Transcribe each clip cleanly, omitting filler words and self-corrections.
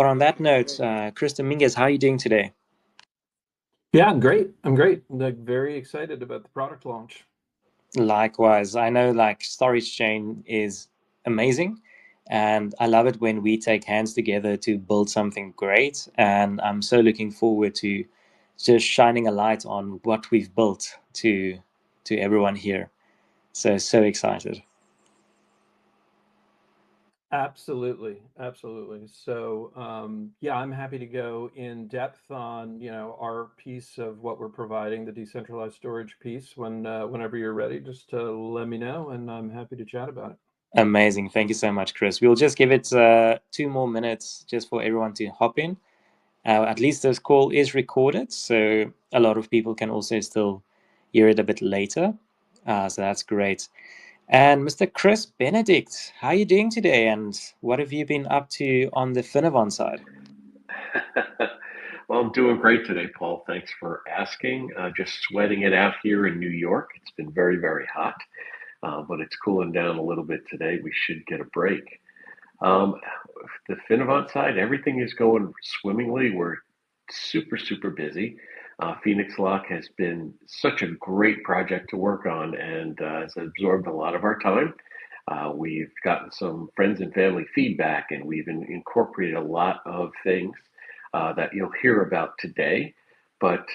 But on that note, Chris Dominguez, how are you doing today? Yeah, I'm great. I'm great. Like very excited about the product launch. Likewise, I know like storage chain is amazing, and I love it when we take hands together to build something great. And I'm so looking forward to just shining a light on what we've built to everyone here. So excited. Absolutely, absolutely. So, yeah, I'm happy to go in depth on, our piece of what we're providing, the decentralized storage piece. Whenever you're ready, just let me know, and I'm happy to chat about it. Amazing. Thank you so much, Chris. We'll just give it 2 more minutes just for everyone to hop in. At least this call is recorded, so a lot of people can also still hear it a bit later. So that's great. And Mr. Chris Benedict, how are you doing today? And what have you been up to on the Finnovant side? Well, I'm doing great today, Paul. Thanks for asking. Just sweating it out here in New York. It's been very, very hot, but it's cooling down a little bit today. We should get a break. Um, the Finnovant side, everything is going swimmingly. We're super, super busy. PhēnixLoc has been such a great project to work on and has absorbed a lot of our time. We've gotten some friends and family feedback, and we've incorporated a lot of things that you'll hear about today. But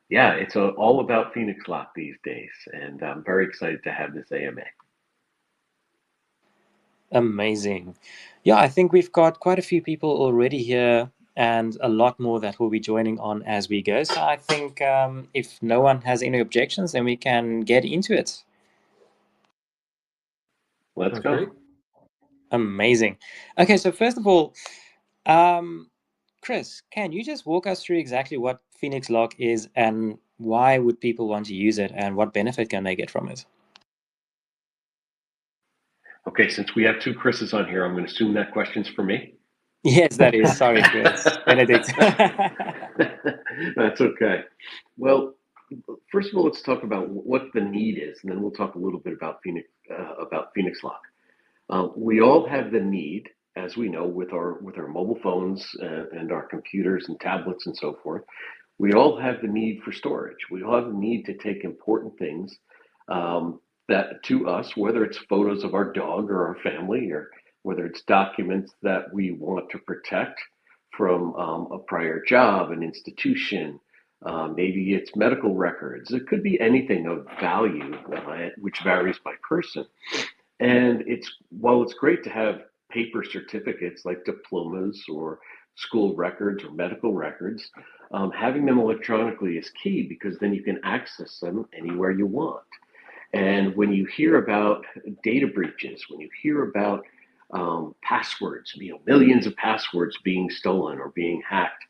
yeah, it's all about PhēnixLoc these days, and I'm very excited to have this AMA. Amazing. Yeah, I think we've got quite a few people already here and a lot more that will be joining on as we go. So I think if no one has any objections, then we can get into it. Let's Sounds great. go. Amazing. Okay, so first of all, um, Chris, can you just walk us through exactly what PhēnixLoc is and why would people want to use it and what benefit can they get from it? Okay, since we have two Chris's on here, I'm going to assume that question's for me. Yes, that is. Sorry, Chris. Benedict. That's okay. Well, first of all, let's talk about what the need is, and then we'll talk a little bit about PhēnixLoc. We all have the need, as we know, with our mobile phones and our computers and tablets and so forth. We all have the need for storage. We all have the need to take important things that to us, whether it's photos of our dog or our family, or whether it's documents that we want to protect from a prior job, an institution, maybe it's medical records. It could be anything of value, which varies by person. And while it's great to have paper certificates like diplomas or school records or medical records, having them electronically is key because then you can access them anywhere you want. And when you hear about data breaches, when you hear about passwords, millions of passwords being stolen or being hacked,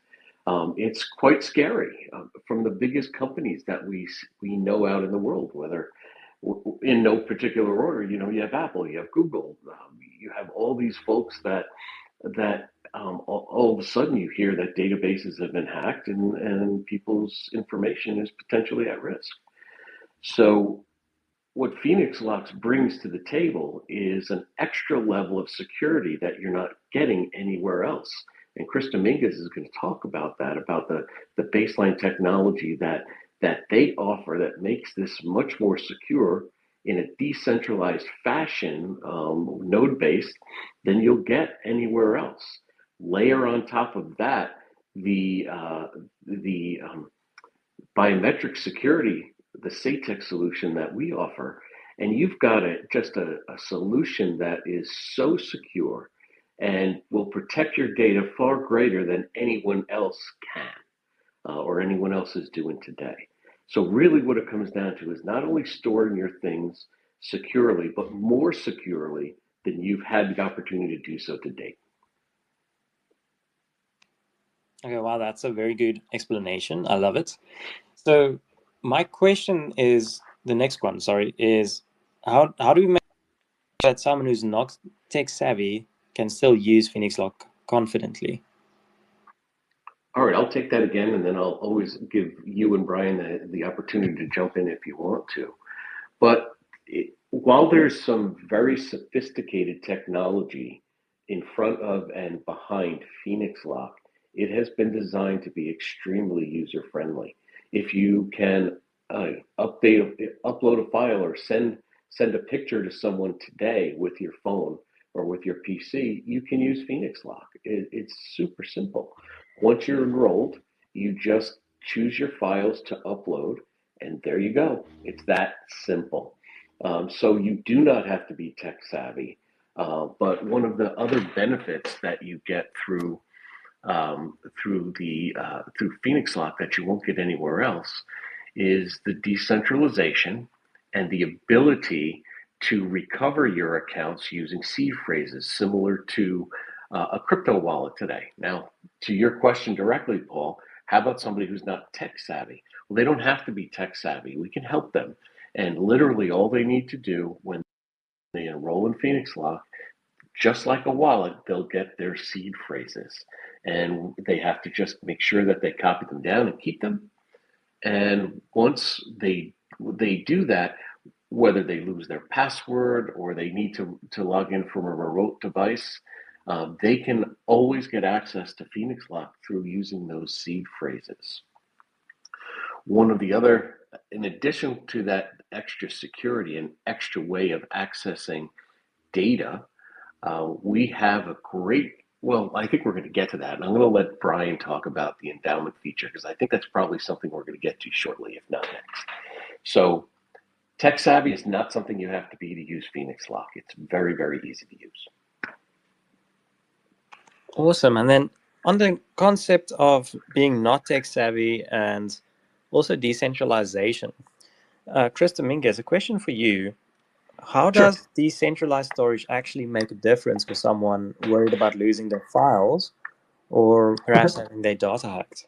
it's quite scary from the biggest companies that we know out in the world, whether in no particular order. You have Apple, you have Google, you have all these folks that all of a sudden you hear that databases have been hacked and people's information is potentially at risk. So what PhēnixLoc brings to the table is an extra level of security that you're not getting anywhere else. And Chris Dominguez is going to talk about that, about the baseline technology that they offer that makes this much more secure in a decentralized fashion, node-based, than you'll get anywhere else. Layer on top of that the biometric security, the SATEC solution that we offer, and you've got just a solution that is so secure and will protect your data far greater than anyone else can or anyone else is doing today. So really what it comes down to is not only storing your things securely, but more securely than you've had the opportunity to do so to date. Okay, wow, that's a very good explanation. I love it. So my question is the next one, sorry, is how do we make sure that someone who's not tech savvy can still use PhēnixLoc confidently? All right, I'll take that again, and then I'll always give you and Brian the opportunity to jump in if you want to. But while there's some very sophisticated technology in front of and behind PhēnixLoc, it has been designed to be extremely user-friendly. If you can upload a file or send a picture to someone today with your phone or with your PC, you can use PhēnixLoc. It's super simple. Once you're enrolled, you just choose your files to upload, and there you go. It's that simple. So you do not have to be tech savvy. But one of the other benefits that you get through PhēnixLoc that you won't get anywhere else is the decentralization and the ability to recover your accounts using seed phrases, similar to a crypto wallet today. Now, to your question directly, Paul, how about somebody who's not tech savvy? Well, they don't have to be tech savvy. We can help them. And literally all they need to do when they enroll in PhēnixLoc, just like a wallet, they'll get their seed phrases. And they have to just make sure that they copy them down and keep them. And once they do that, whether they lose their password or they need to log in from a remote device, they can always get access to PhēnixLoc through using those seed phrases. One of the other, in addition to that extra security and extra way of accessing data, we have a great, well, I think we're going to get to that. And I'm going to let Brian talk about the endowment feature, because I think that's probably something we're going to get to shortly, if not next. So tech savvy is not something you have to be to use PhēnixLoc. It's very, very easy to use. Awesome. And then on the concept of being not tech savvy and also decentralization, Chris Dominguez, a question for you. How does decentralized storage actually make a difference for someone worried about losing their files or perhaps having their data hacked?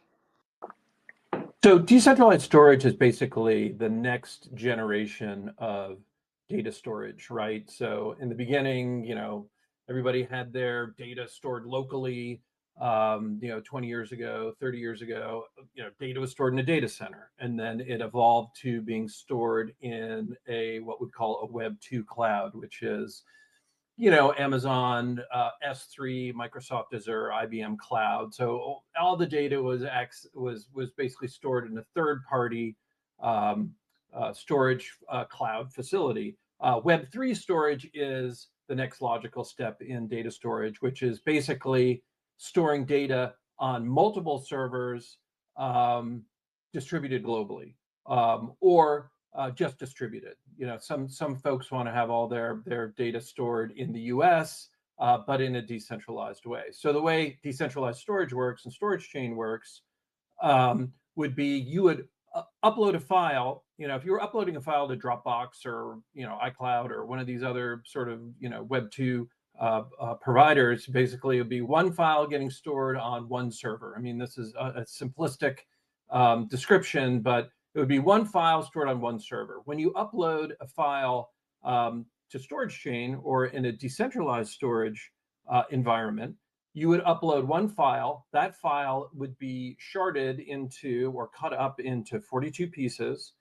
So decentralized storage is basically the next generation of data storage, right? So in the beginning, everybody had their data stored locally. 20 years ago, 30 years ago, data was stored in a data center, and then it evolved to being stored in what we'd call a Web 2 cloud, which is, Amazon S3, Microsoft Azure, IBM Cloud. So all the data was basically stored in a third-party storage cloud facility. Web 3 storage is the next logical step in data storage, which is basically storing data on multiple servers distributed globally, or just distributed. Some folks want to have all their data stored in the US, but in a decentralized way. So the way decentralized storage works and StorageChain works would be you would upload a file. If you were uploading a file to Dropbox or iCloud or one of these other sort of Web 2 providers, basically it would be one file getting stored on one server. I mean, this is a simplistic description, but it would be one file stored on one server. When you upload a file to StorageChain or in a decentralized storage environment, you would upload one file. That file would be sharded into or cut up into 42 pieces.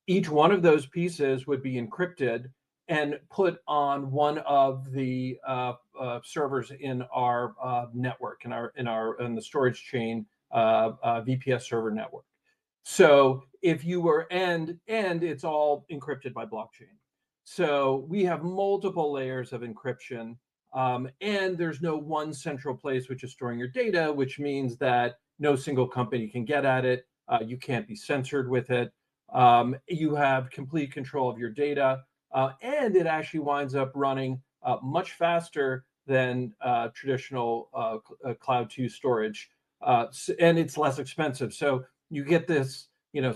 Each one of those pieces would be encrypted and put on one of the servers in our network, in the StorageChain VPS server network. So if you were, and it's all encrypted by blockchain. So we have multiple layers of encryption, and there's no one central place which is storing your data, which means that no single company can get at it. You can't be censored with it. You have complete control of your data, and it actually winds up running much faster than traditional Cloud 2 storage, and it's less expensive. So you get this,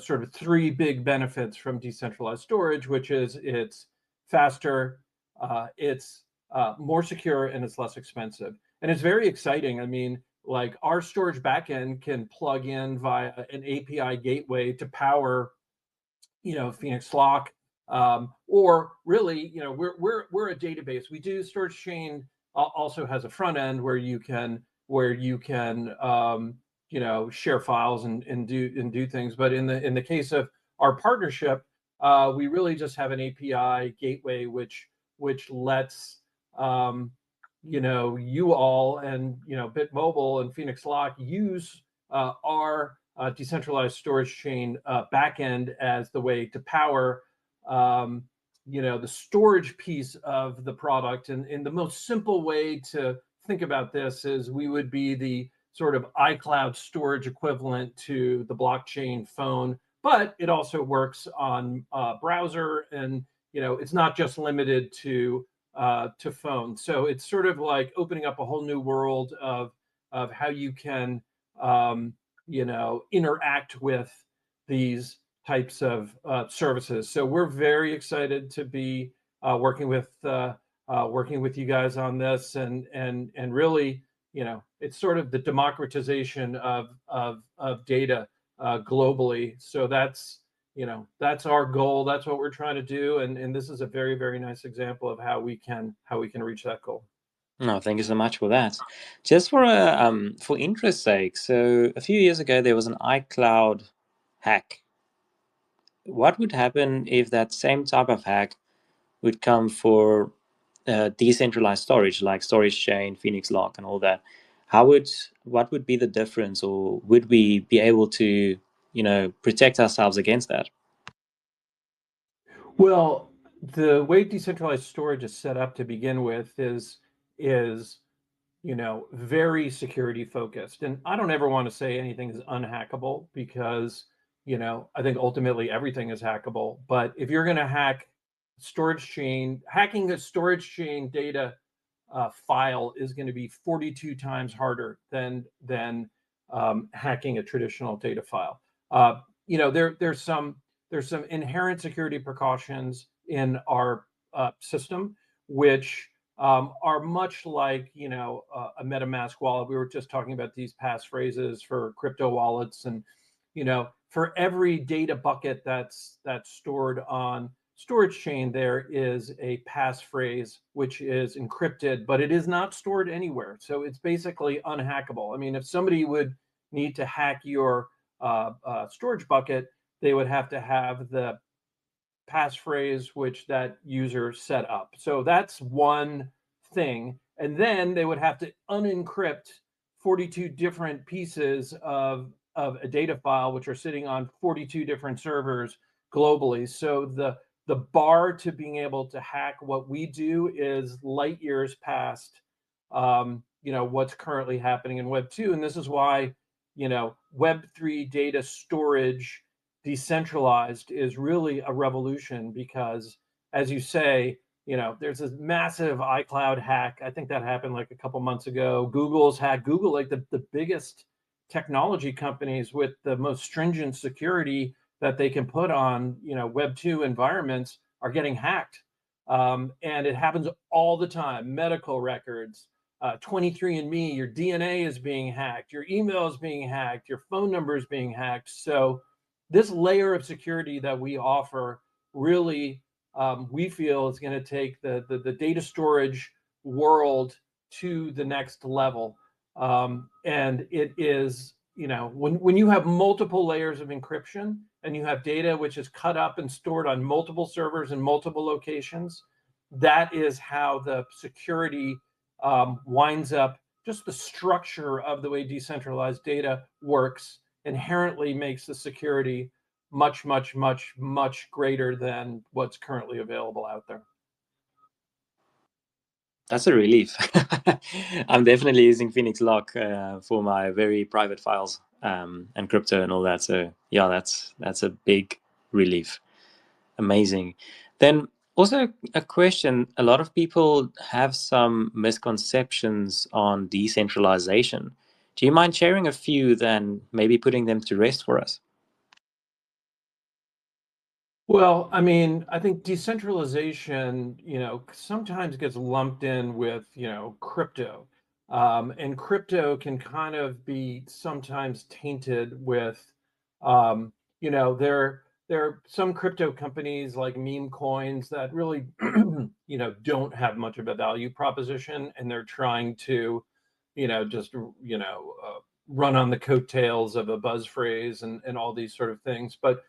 sort of three big benefits from decentralized storage, which is it's faster, it's more secure, and it's less expensive. And it's very exciting. I mean, like our storage backend can plug in via an API gateway to power, PhēnixLoc, or really, we're a database. We do StorageChain also has a front end where you can share files and do things. But in the case of our partnership, we really just have an API gateway which lets you all and, BitMobile and PhēnixLoc use our decentralized storage chain backend as the way to power, the storage piece of the product. And the most simple way to think about this is we would be the sort of iCloud storage equivalent to the blockchain phone, but it also works on browser, and it's not just limited to phone. So it's sort of like opening up a whole new world of how you can interact with these types of services. So we're very excited to be working with you guys on this, and really, it's sort of the democratization of data globally. So that's our goal. That's what we're trying to do, and this is a very, very nice example of how we can reach that goal. No, thank you so much for that. Just for interest's sake, so a few years ago there was an iCloud hack. What would happen if that same type of hack would come for decentralized storage, like StorageChain, PhēnixLoc, and all that? What would be the difference, or would we be able to, protect ourselves against that? Well, the way decentralized storage is set up to begin with is very security focused. And I don't ever want to say anything is unhackable, because I think ultimately everything is hackable. But if you're going to hack storage chain, hacking a storage chain data file is going to be 42 times harder than hacking a traditional data file. There's some inherent security precautions in our system, which are much like a MetaMask wallet. We were just talking about these passphrases for crypto wallets, and for every data bucket that's stored on storage chain, there is a passphrase which is encrypted, but it is not stored anywhere. So it's basically unhackable. I mean, if somebody would need to hack your storage bucket, they would have to have the passphrase which that user set up. So that's one thing. And then they would have to unencrypt 42 different pieces of a data file, which are sitting on 42 different servers globally. So the bar to being able to hack what we do is light years past what's currently happening in Web 2. And this is why Web 3 data storage decentralized is really a revolution, because, as you say, there's this massive iCloud hack. I think that happened like a couple months ago. Google's hacked. Google, like the biggest technology companies with the most stringent security that they can put on Web 2 environments, are getting hacked. And it happens all the time. Medical records, 23andMe, your DNA is being hacked, your email is being hacked, your phone number is being hacked. So this layer of security that we offer really, we feel, is going to take the data storage world to the next level. And it is, when you have multiple layers of encryption and you have data which is cut up and stored on multiple servers in multiple locations, that is how the security winds up. Just the structure of the way decentralized data works inherently makes the security much, much, much, much greater than what's currently available out there. That's a relief. I'm definitely using PhēnixLoc for my very private files and crypto and all that. So yeah, that's a big relief. Amazing. Then also a question: a lot of people have some misconceptions on decentralization. Do you mind sharing a few, then maybe putting them to rest for us? Well, I mean, I think decentralization, sometimes gets lumped in with, crypto. And crypto can kind of be sometimes tainted with, there are some crypto companies like meme coins that really, don't have much of a value proposition, and they're trying to, just, run on the coattails of a buzz phrase and all these sort of things. But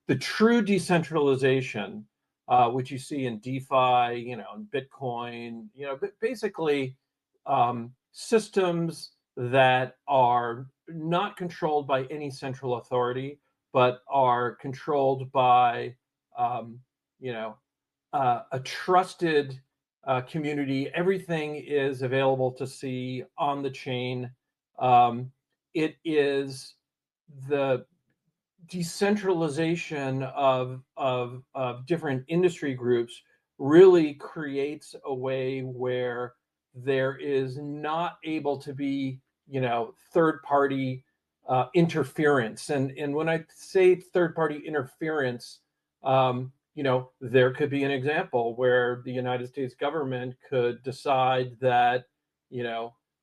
the true decentralization, which you see in DeFi, in Bitcoin, basically systems that are not controlled by any central authority, but are controlled by, you know, a trusted community. Everything is available to see on the chain. It is the decentralization of different industry groups really creates a way where there is not able to be, third-party interference. And when I say third-party interference, there could be an example where the United States government could decide that,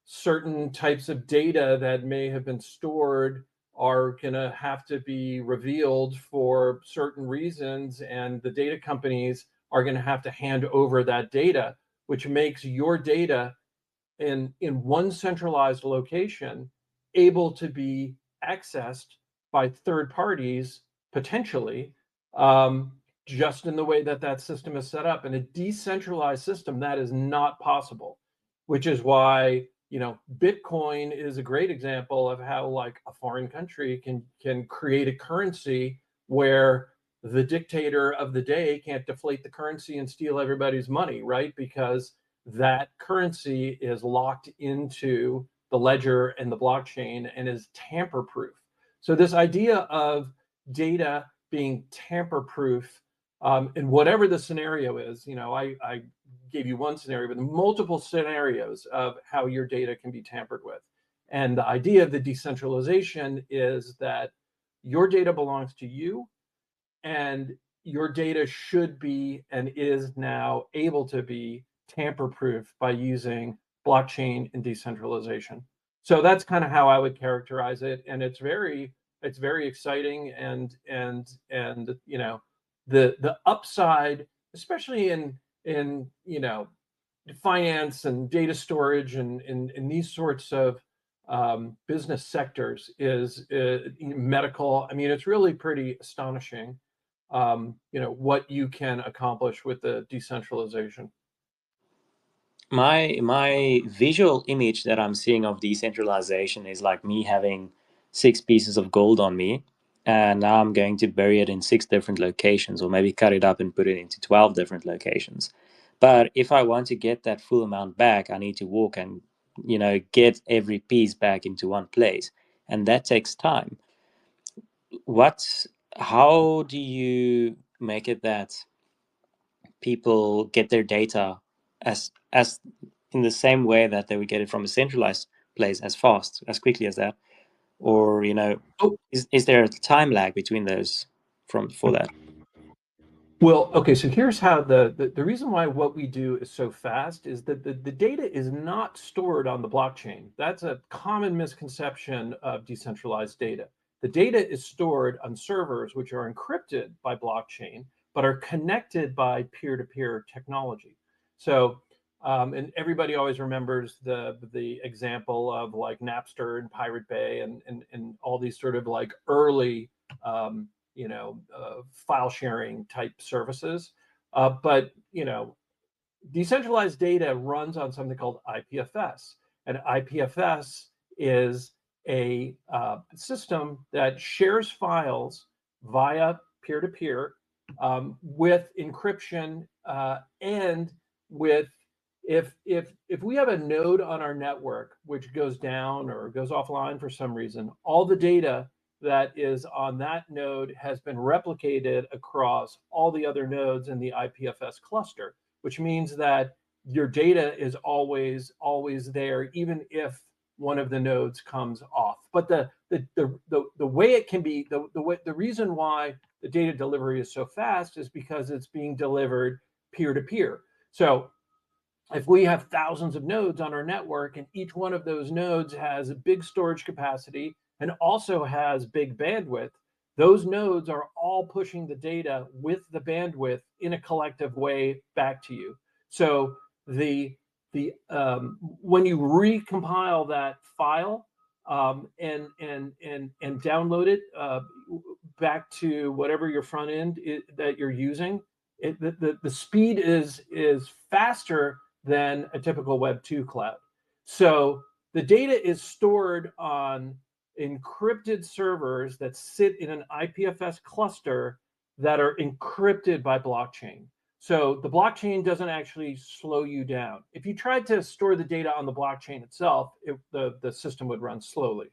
certain types of data that may have been stored are going to have to be revealed for certain reasons, and the data companies are going to have to hand over that data, which makes your data in one centralized location able to be accessed by third parties potentially, just in the way that that system is set up. In a decentralized system, that is not possible, which is why Bitcoin is a great example of how, like, a foreign country can create a currency where the dictator of the day can't deflate the currency and steal everybody's money, right? Because that currency is locked into the ledger and the blockchain and is tamper-proof. So this idea of data being tamper-proof, in whatever the scenario is, I gave you one scenario, but multiple scenarios of how your data can be tampered with. And the idea of the decentralization is that your data belongs to you, and your data should be and is now able to be tamper-proof by using blockchain and decentralization. So that's kind of how I would characterize it, and it's very exciting, and the upside, especially in finance and data storage and in these sorts of business sectors, is medical. I mean, it's really pretty astonishing, what you can accomplish with the decentralization. My visual image that I'm seeing of decentralization is like me having 6 pieces of gold on me, and now I'm going to bury it in 6 different locations, or maybe cut it up and put it into 12 different locations. But if I want to get that full amount back, I need to walk and get every piece back into one place, and that takes time. How do you make it that people get their data as in the same way that they would get it from a centralized place, as fast, as quickly as that? Or is there a time lag between those for that? Well, okay, so here's how the reason why what we do is so fast is that the data is not stored on the blockchain. That's a common misconception of decentralized data. The data is stored on servers which are encrypted by blockchain, but are connected by peer-to-peer technology. So, and everybody always remembers the example of, like, Napster and Pirate Bay and all these sort of, like, early file sharing type services. But decentralized data runs on something called IPFS, and IPFS is a system that shares files via peer-to-peer, with encryption, and with if we have a node on our network which goes down or goes offline for some reason, all the data that is on that node has been replicated across all the other nodes in the IPFS cluster, which means that your data is always there, even if one of the nodes comes off. But the way it can be, the reason why the data delivery is so fast is because it's being delivered peer-to-peer. So if we have thousands of nodes on our network, and each one of those nodes has a big storage capacity and also has big bandwidth, those nodes are all pushing the data with the bandwidth in a collective way back to you. So when you recompile that file, and download it back to whatever your front end that you're using, the speed is faster than a typical Web 2 cloud. So the data is stored on encrypted servers that sit in an IPFS cluster that are encrypted by blockchain. So the blockchain doesn't actually slow you down. If you tried to store the data on the blockchain itself, the system would run slowly.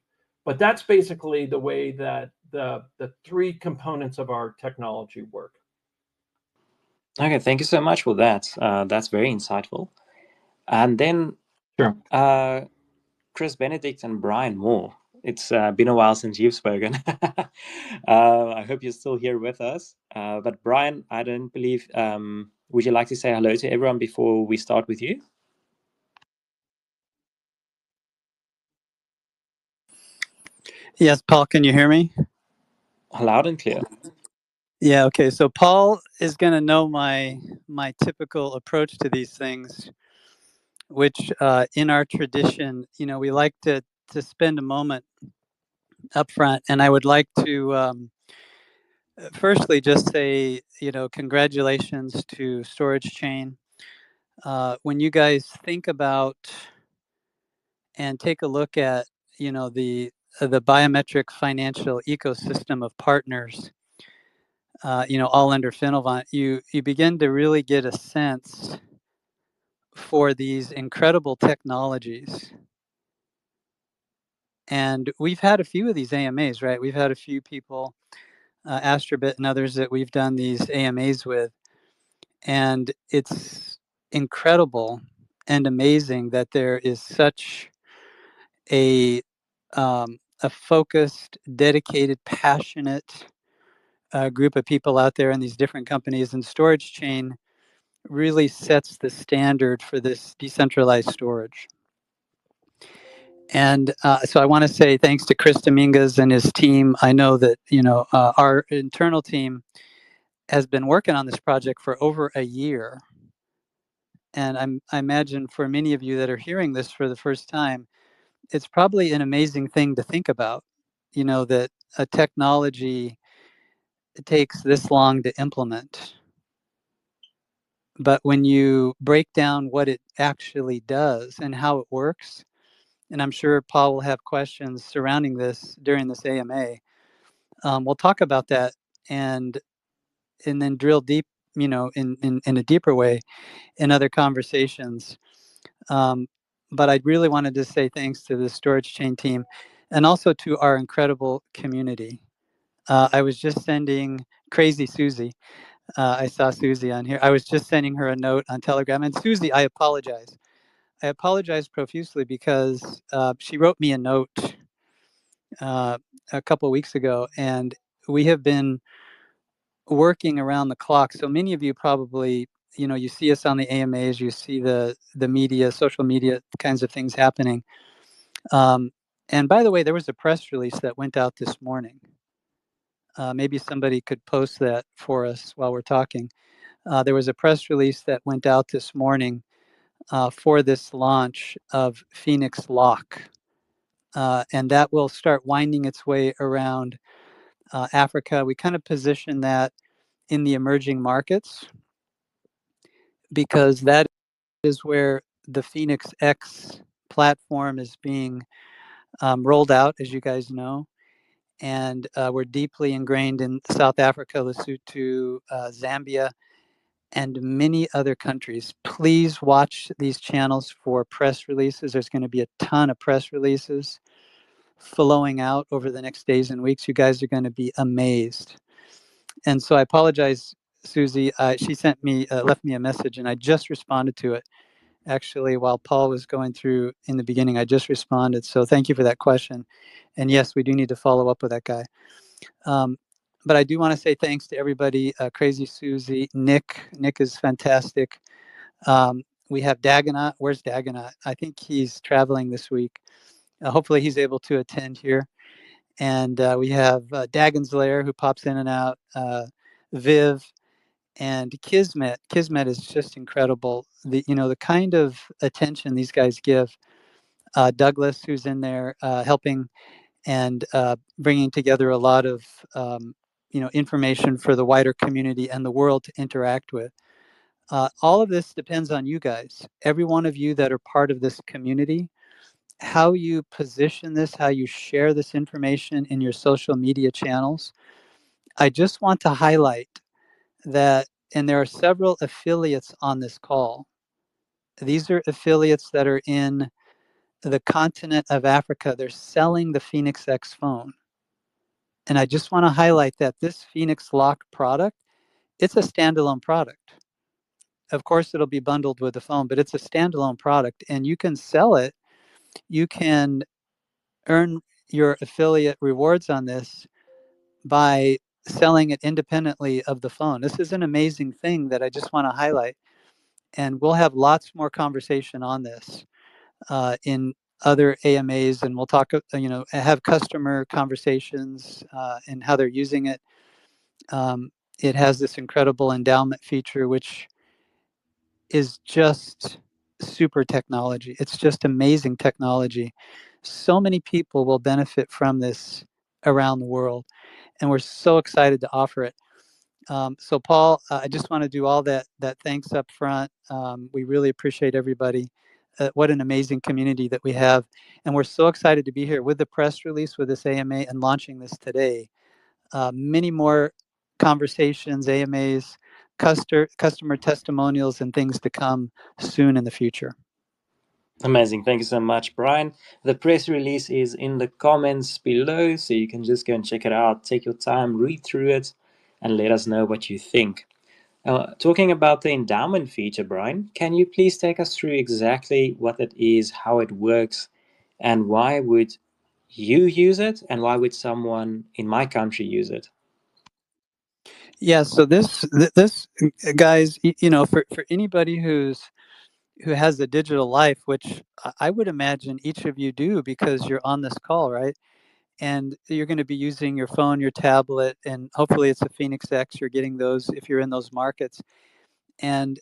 But that's basically the way that the three components of our technology work. Okay, thank you so much for that. That's very insightful. And then, Sure. Chris, Benedict, and Brian Moore. It's been a while since you've spoken. I hope you're still here with us. But Brian, I don't believe. Would you like to say hello to everyone before we start with you? Yes, Paul, can you hear me? Loud and clear. Yeah, okay. So Paul is going to know my typical approach to these things, which in our tradition, we like to spend a moment up front. And I would like to firstly just say, congratulations to StorageChain. When you guys think about and take a look at, the biometric financial ecosystem of partners, all under Finnovant, you begin to really get a sense for these incredible technologies. And we've had a few of these AMAs, right? We've had a few people, Astrobit and others that we've done these AMAs with. And it's incredible and amazing that there is such a focused, dedicated, passionate group of people out there in these different companies, and StorageChain really sets the standard for this decentralized storage. And so I want to say thanks to Chris Dominguez and his team. I know that our internal team has been working on this project for over a year, and I imagine for many of you that are hearing this for the first time, it's probably an amazing thing to think about. That a technology takes this long to implement. But when you break down what it actually does and how it works, and I'm sure Paul will have questions surrounding this during this AMA, we'll talk about that and then drill deep, in a deeper way in other conversations. But I really wanted to say thanks to the StorageChain team and also to our incredible community. I was just sending Crazy Susie. I saw Susie on here. I was just sending her a note on Telegram. And Susie, I apologize. I apologize profusely because she wrote me a note a couple of weeks ago, and we have been working around the clock. So many of you probably, you see us on the AMAs, you see the media, social media kinds of things happening. And by the way, there was a press release that went out this morning. Maybe somebody could post that for us while we're talking. There was a press release that went out this morning for this launch of PhēnixLoc. And that will start winding its way around Africa. We kind of position that in the emerging markets because that is where the Phēnix X platform is being rolled out, as you guys know. And we're deeply ingrained in South Africa, Lesotho, Zambia, and many other countries. Please watch these channels for press releases. There's going to be a ton of press releases flowing out over the next days and weeks. You guys are going to be amazed. And so I apologize, Susie. She sent me, left me a message, and I just responded to it. Actually, while Paul was going through in the beginning, I just responded. So thank you for that question. And yes, we do need to follow up with that guy. But I do want to say thanks to everybody, Crazy Susie, Nick. Nick is fantastic. We have Dagonaut. Where's Dagonaut? I think he's traveling this week. Hopefully he's able to attend here. And we have Dagon's Lair, who pops in and out, Viv, and Kismet. Kismet is just incredible. The kind of attention these guys give. Douglas, who's in there helping and bringing together a lot of information for the wider community and the world to interact with. All of this depends on you guys. Every one of you that are part of this community how you position this, how you share this information in your social media channels. I just want to highlight that, and there are several affiliates on this call. These are affiliates that are in the continent of Africa. They're selling the Phēnix X phone. And I just want to highlight that this PhēnixLoc product, it's a standalone product. Of course, it'll be bundled with the phone, but it's a standalone product, and you can sell it. You can earn your affiliate rewards on this by selling it independently of the phone. This is an amazing thing that I just want to highlight. And we'll have lots more conversation on this in other AMAs, and we'll talk, have customer conversations and how they're using it. It has this incredible endowment feature, which is just super technology. It's just amazing technology. So many people will benefit from this around the world, and we're so excited to offer it. So Paul, I just want to do all that thanks up front. We really appreciate everybody. What an amazing community that we have. And we're so excited to be here with the press release, with this AMA, and launching this today. Many more conversations, AMAs, customer testimonials, and things to come soon in the future. Amazing. Thank you so much, Brian. The press release is in the comments below, so you can just go and check it out. Take your time, read through it, and let us know what you think. Talking about the endowment feature, Brian, can you please take us through exactly what it is, how it works, and why would you use it, and why would someone in my country use it? Yeah, so this guys, for anybody who has a digital life, which I would imagine each of you do because you're on this call, right? And you're going to be using your phone, your tablet, and hopefully it's a Phēnix X. You're getting those if you're in those markets. And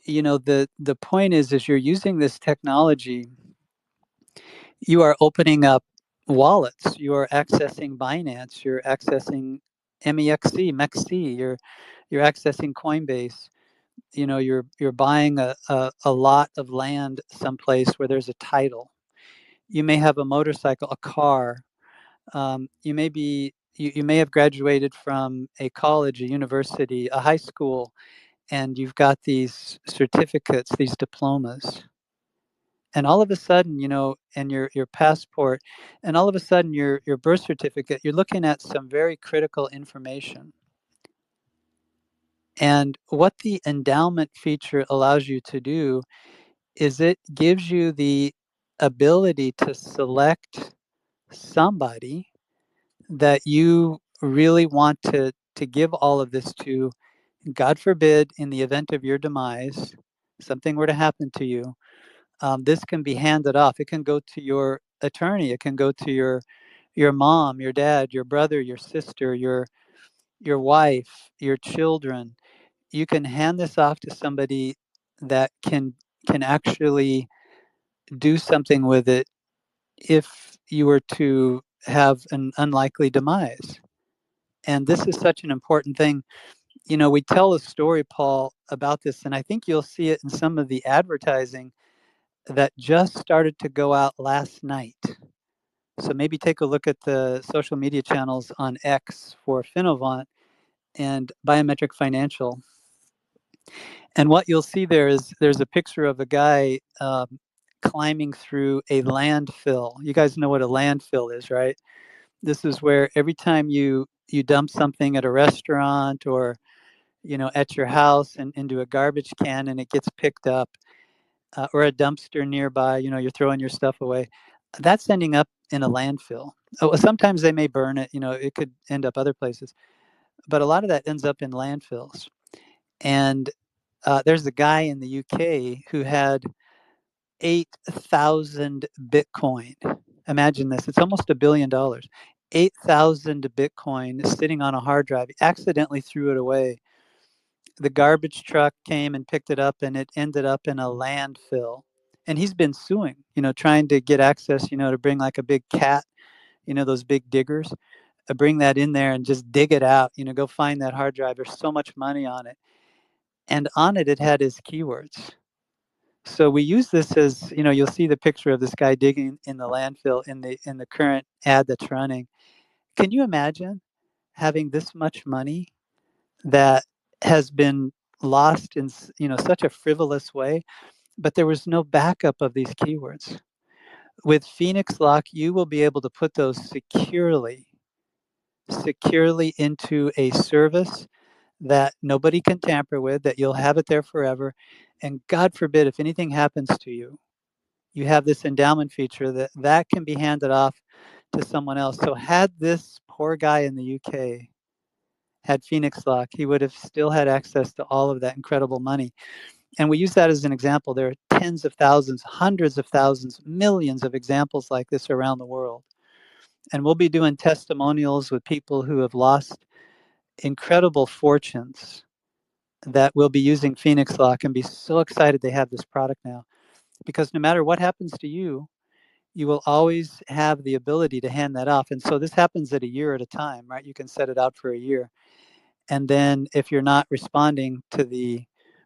the point is you're using this technology. You are opening up wallets. You are accessing Binance. You're accessing MEXC. You're accessing Coinbase. You're buying a lot of land someplace where there's a title. You may have a motorcycle, a car. You may have graduated from a college, a university, a high school, and you've got these certificates, these diplomas. And all of a sudden, and your passport, and all of a sudden your birth certificate, you're looking at some very critical information. And what the endowment feature allows you to do is it gives you the ability to select somebody that you really want to give all of this to. God forbid, in the event of your demise, something were to happen to you, this can be handed off. It can go to your attorney. It can go to your mom, your dad, your brother, your sister, your wife, your children. You can hand this off to somebody that can actually do something with it if you were to have an unlikely demise. And this is such an important thing. We tell a story, Paul, about this, and I think you'll see it in some of the advertising that just started to go out last night. So maybe take a look at the social media channels on X for Finnovant and Biometric Financial. And what you'll see there's a picture of a guy climbing through a landfill. You guys know what a landfill is, right? This is where every time you dump something at a restaurant or at your house and into a garbage can and it gets picked up, or a dumpster nearby, you're throwing your stuff away, that's ending up in a landfill. Sometimes they may burn it, it could end up other places, but a lot of that ends up in landfills. And there's a guy in the UK who had 8,000 Bitcoin. Imagine this, it's almost $1 billion. 8,000 Bitcoin sitting on a hard drive. He accidentally threw it away. The garbage truck came and picked it up, and it ended up in a landfill. And he's been suing, trying to get access, to bring like a big cat, those big diggers, bring that in there and just dig it out, go find that hard drive. There's so much money on it. And on it, it had his keywords. So we use this as, you'll see the picture of this guy digging in the landfill in the current ad that's running. Can you imagine having this much money that has been lost in such a frivolous way, but there was no backup of these keywords? With PhēnixLoc, you will be able to put those securely into a service that nobody can tamper with, that you'll have it there forever. And God forbid, if anything happens to you, you have this endowment feature that can be handed off to someone else. So had this poor guy in the UK had PhēnixLoc, he would have still had access to all of that incredible money. And we use that as an example. There are tens of thousands, hundreds of thousands, millions of examples like this around the world. And we'll be doing testimonials with people who have lost incredible fortunes that will be using PhēnixLoc and be so excited they have this product now. Because no matter what happens to you, you will always have the ability to hand that off. And so this happens at a year at a time, right? You can set it out for a year. And then if you're not responding to the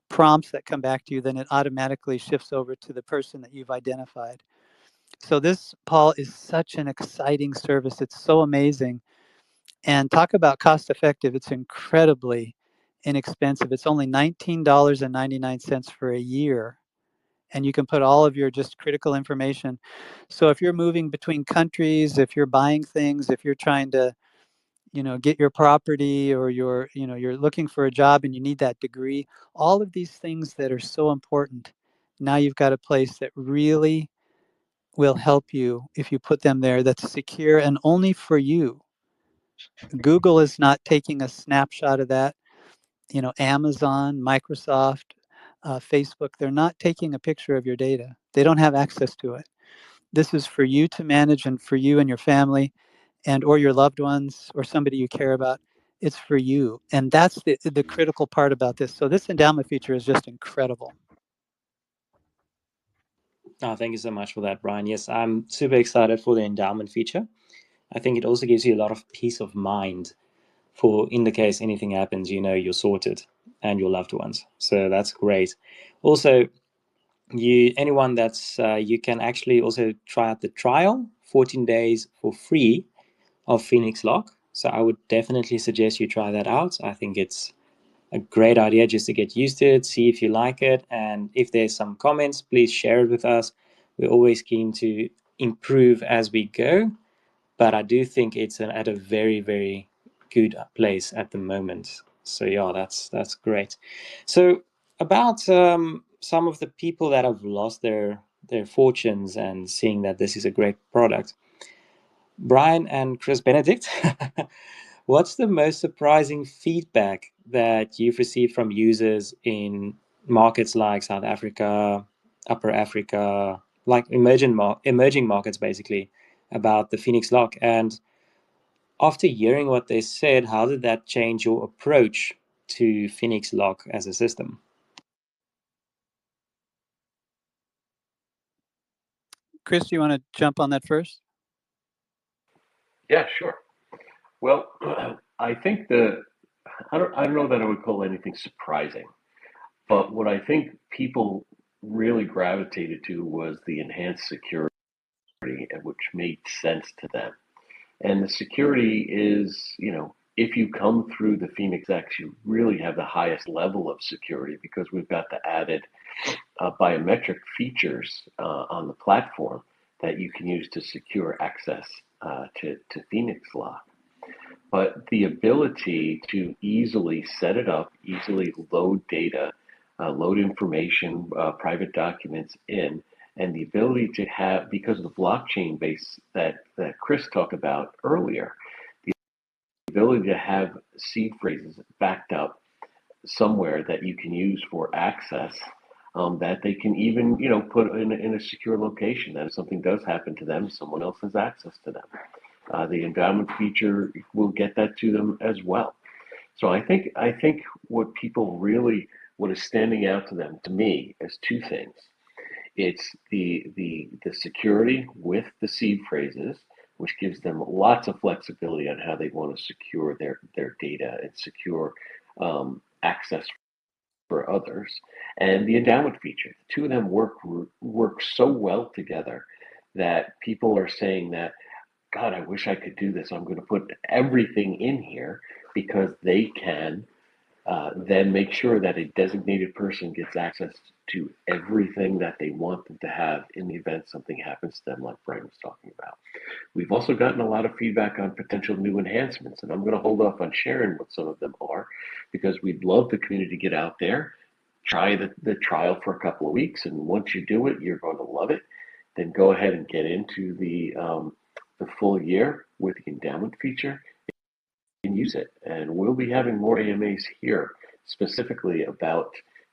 prompts that come back to you, then it automatically shifts over to the person that you've identified. So this, Paul, is such an exciting service. It's so amazing. And talk about cost effective. It's incredibly inexpensive. It's only $19.99 for a year. And you can put all of your just critical information. So if you're moving between countries, if you're buying things, if you're trying to, get your property, or you're looking for a job and you need that degree, all of these things that are so important, now you've got a place that really will help you if you put them there, that's secure and only for you. Google is not taking a snapshot of that. Amazon, Microsoft, Facebook, they're not taking a picture of your data. They don't have access to it. This is for you to manage, and for you and your family, and or your loved ones, or somebody you care about. It's for you. And that's the critical part about this. So this endowment feature is just incredible. Oh, thank you so much for that, Brian. Yes, I'm super excited for the endowment feature. I think it also gives you a lot of peace of mind for, in the case anything happens, you're sorted, and your loved ones. So that's great. Also, anyone that's you can actually also try out the trial 14 days for free of PhēnixLoc. So I would definitely suggest you try that out. I think it's a great idea just to get used to it, see if you like it, and if there's some comments, please share it with us. We're always keen to improve as we go, but I do think it's at a very, very good place at the moment. So yeah, that's great. So about some of the people that have lost their fortunes and seeing that this is a great product, Brian and Chris Benedict, what's the most surprising feedback that you've received from users in markets like South Africa, Upper Africa, like emerging markets, basically, about the PhēnixLoc? And after hearing what they said, how did that change your approach to PhēnixLoc as a system? Chris, do you want to jump on that first? Yeah, sure. Well, I think I don't know that I would call anything surprising, but what I think people really gravitated to was the enhanced security, which made sense to them. And the security is, if you come through the Phēnix X, you really have the highest level of security because we've got the added biometric features on the platform that you can use to secure access to PhēnixLoc. But the ability to easily set it up, easily load data, load information, private documents in, and the ability to have, because of the blockchain base that Chris talked about earlier, the ability to have seed phrases backed up somewhere that you can use for access, that they can even, put in a secure location, that if something does happen to them, someone else has access to them. The endowment feature will get that to them as well. So I think what is standing out to them, to me, is two things. It's the security with the seed phrases, which gives them lots of flexibility on how they want to secure their data and secure access for others, and the endowment feature. The two of them work so well together that people are saying that, God, I wish I could do this. I'm going to put everything in here because they can then make sure that a designated person gets access to everything that they want them to have in the event something happens to them, like Brian was talking about. We've also gotten a lot of feedback on potential new enhancements, and I'm going to hold off on sharing what some of them are because we'd love the community to get out there, try the trial for a couple of weeks, and once you do it, you're going to love it. Then go ahead and get into the full year with the endowment feature and use it. And we'll be having more AMAs here specifically about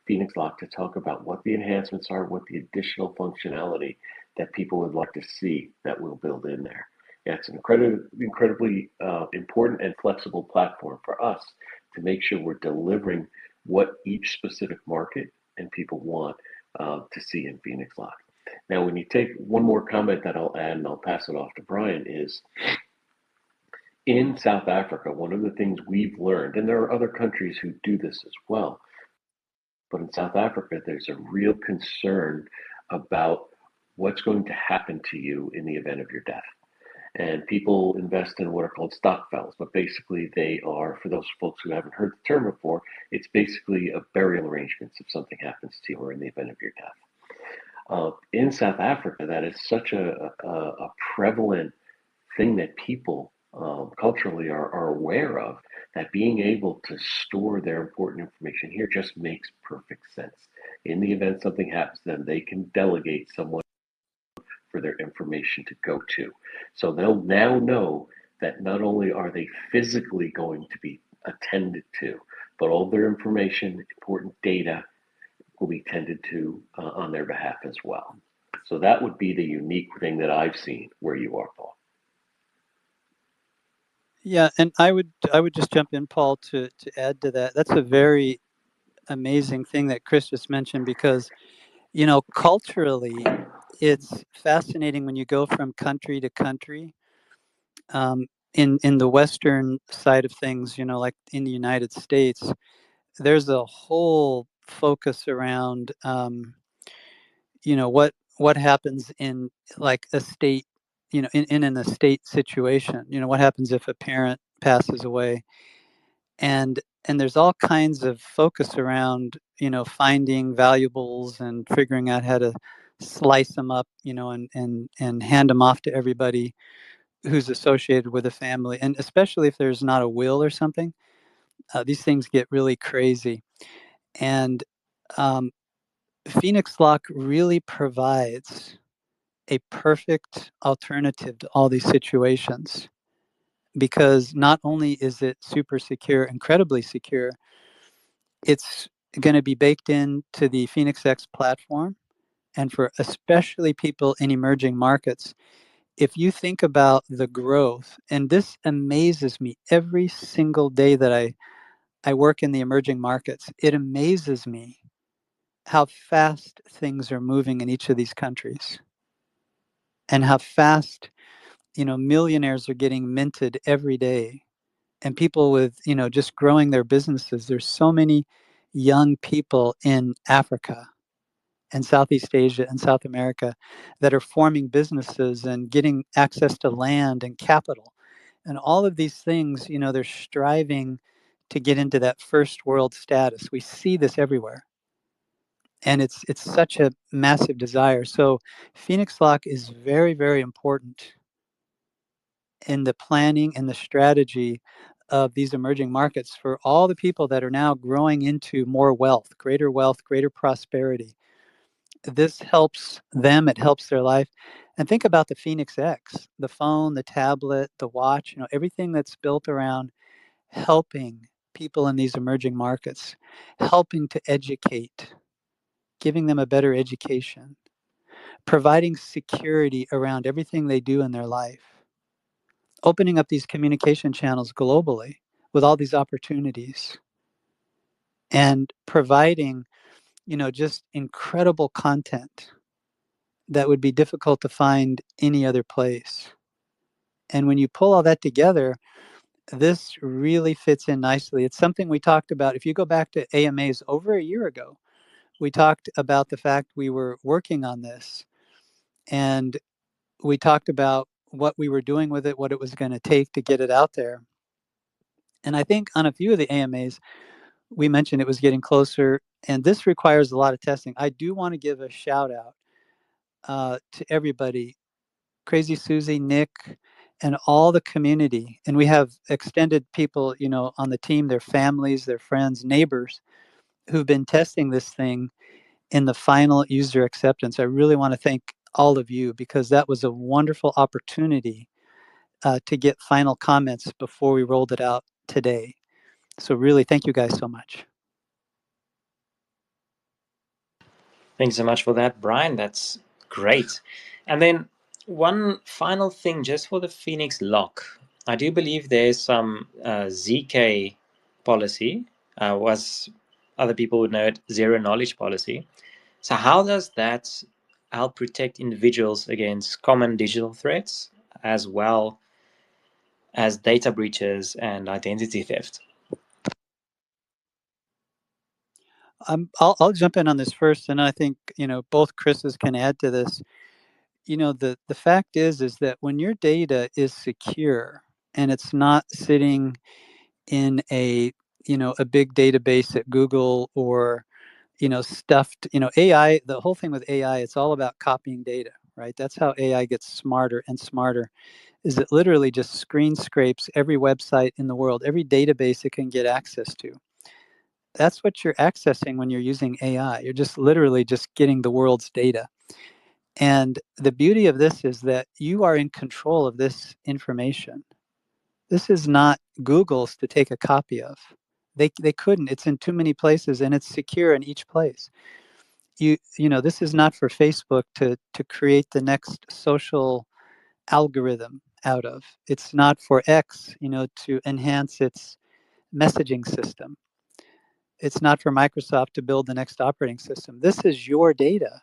PhēnixLoc to talk about what the enhancements are, what the additional functionality that people would like to see that we'll build in there. Yeah, it's an incredibly important and flexible platform for us to make sure we're delivering what each specific market and people want to see in PhēnixLoc. Now, when you take one more comment that I'll add, and I'll pass it off to Brian, is in South Africa, one of the things we've learned, and there are other countries who do this as well, but in South Africa, there's a real concern about what's going to happen to you in the event of your death. And people invest in what are called stockpiles, but basically they are, for those folks who haven't heard the term before, it's basically a burial arrangements if something happens to you or in the event of your death. In South Africa, that is such a prevalent thing that people culturally are aware of, that being able to store their important information here just makes perfect sense. In the event something happens to them, they can delegate someone for their information to go to. So they'll now know that not only are they physically going to be attended to, but all their information, important data, will be tended to on their behalf as well. So that would be the unique thing that I've seen where you are, Paul. Yeah, and I would just jump in, Paul, to add to that. That's a very amazing thing that Chris just mentioned, because, you know, culturally, it's fascinating when you go from country to country. In the Western side of things, you know, like in the United States, there's a whole focus around, you know, what happens in like a state, you know, in an estate situation. You know, what happens if a parent passes away, and there's all kinds of focus around, you know, finding valuables and figuring out how to slice them up, you know, and hand them off to everybody who's associated with a family, and especially if there's not a will or something, these things get really crazy. And PhēnixLoc really provides a perfect alternative to all these situations, because not only is it super secure, incredibly secure, it's going to be baked into the Phēnix X platform. And for especially people in emerging markets, if you think about the growth, and this amazes me every single day that I work in the emerging markets, it amazes me how fast things are moving in each of these countries, and how fast, you know, millionaires are getting minted every day, and people with, you know, just growing their businesses. There's so many young people in Africa and Southeast Asia and South America that are forming businesses and getting access to land and capital. And all of these things, you know, they're striving to get into that first world status. We see this everywhere. And it's such a massive desire. So PhēnixLoc is very, very important in the planning and the strategy of these emerging markets for all the people that are now growing into more wealth, greater prosperity. This helps them, it helps their life. And think about the Phēnix X, the phone, the tablet, the watch, you know, everything that's built around helping people in these emerging markets, helping to educate, giving them a better education, providing security around everything they do in their life, opening up these communication channels globally with all these opportunities, and providing, you know, just incredible content that would be difficult to find any other place. And when you pull all that together, this really fits in nicely. It's something we talked about. If you go back to AMAs over a year ago, we talked about the fact we were working on this, and we talked about what we were doing with it, what it was going to take to get it out there. And I think on a few of the AMAs, we mentioned it was getting closer, and this requires a lot of testing. I do want to give a shout out to everybody, Crazy Susie, Nick, and all the community. And we have extended people, you know, on the team, their families, their friends, neighbors, who've been testing this thing in the final user acceptance. I really want to thank all of you, because that was a wonderful opportunity to get final comments before we rolled it out today. So really, thank you guys so much. Thanks so much for that, Brian. That's great. And then one final thing, just for the PhēnixLoc. I do believe there's some ZK policy, was other people would know it, zero knowledge policy. So how does that help protect individuals against common digital threats, as well as data breaches and identity theft? I'll jump in on this first, and I think, you know, both Chris's can add to this. You know, the fact is that when your data is secure and it's not sitting in a, you know, a big database at Google, or, you know, stuffed, you know, AI, the whole thing with AI, it's all about copying data, right? That's how AI gets smarter and smarter, is it literally just screen scrapes every website in the world, every database it can get access to. That's what you're accessing when you're using AI. You're just literally just getting the world's data. And the beauty of this is that you are in control of this information. This is not Google's to take a copy of. They couldn't. It's in too many places, and it's secure in each place. You know, this is not for Facebook to create the next social algorithm out of. It's not for X, you know, to enhance its messaging system. It's not for Microsoft to build the next operating system. This is your data,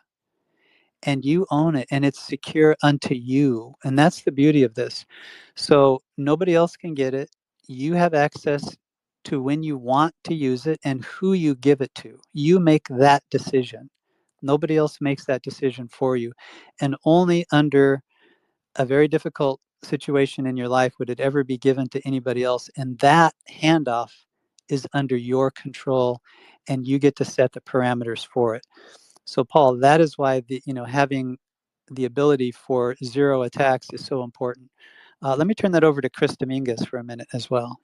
and you own it, and it's secure unto you. And that's the beauty of this. So nobody else can get it. You have access to when you want to use it and who you give it to. You make that decision. Nobody else makes that decision for you. And only under a very difficult situation in your life would it ever be given to anybody else. And that handoff is under your control, and you get to set the parameters for it. So Paul, that is why the, you know, having the ability for zero attacks is so important. Let me turn that over to Chris Dominguez for a minute as well.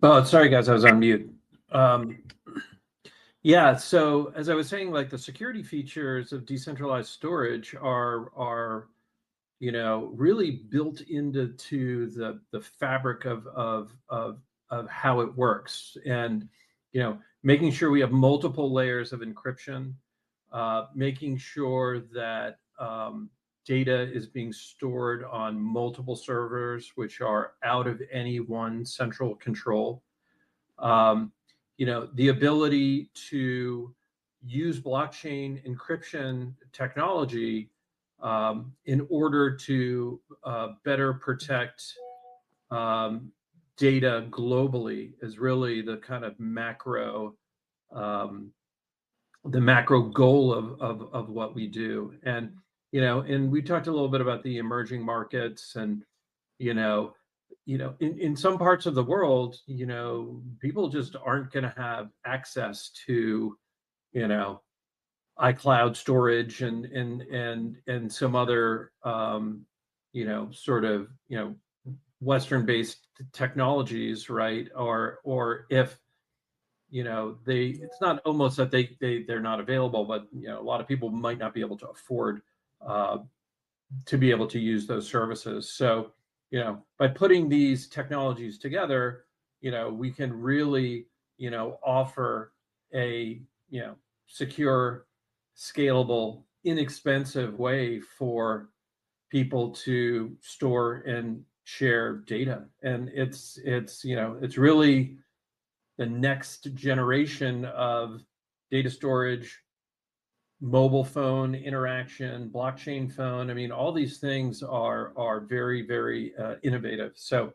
Oh, sorry guys, I was on mute. Yeah, so as I was saying, like the security features of decentralized storage are you know, really built into the fabric of how it works, and you know, making sure we have multiple layers of encryption, making sure that data is being stored on multiple servers, which are out of any one central control. You know, the ability to use blockchain encryption technology in order to better protect data globally is really the kind of macro, the macro goal of what we do. And you know, and we talked a little bit about the emerging markets, and you know, in some parts of the world, you know, people just aren't going to have access to, you know, iCloud storage and some other, you know, sort of, you know, Western-based technologies, right? Or if, you know, it's not almost that they're not available, but you know, a lot of people might not be able to afford to be able to use those services. So, you know, by putting these technologies together, you know, we can really, you know, offer a, you know, secure, scalable, inexpensive way for people to store and share data. And it's you know, it's really, next generation of data storage, mobile phone interaction, blockchain phone. I mean, all these things are very, very innovative. So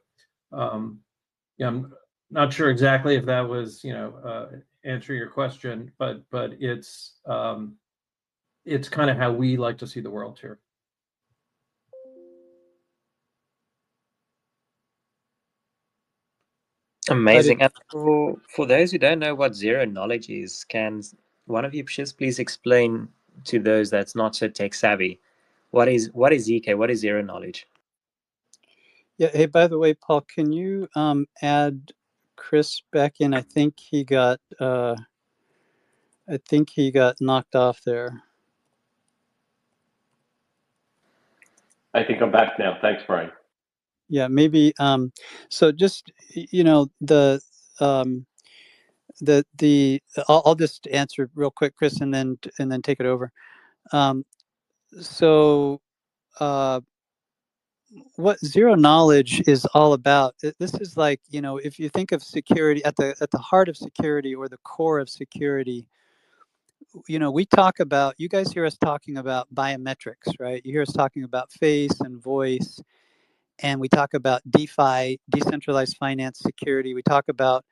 yeah, I'm not sure exactly if that was, answering your question, but it's kind of how we like to see the world here. Amazing. And for those who don't know what zero knowledge is, can one of you just please explain to those that's not so tech savvy, what is ZK? What is zero knowledge? Yeah. Hey, by the way, Paul, can you add Chris back in? I think he got knocked off there. I think I'm back now. Thanks, Brian. Yeah, maybe. So just I'll just answer real quick, Chris, and then take it over. So what zero knowledge is all about, this is like, if you think of security at the heart of security, or the core of security, we talk about, you guys hear us talking about biometrics, right? You hear us talking about face and voice, and we talk about DeFi, decentralized finance security. We talk about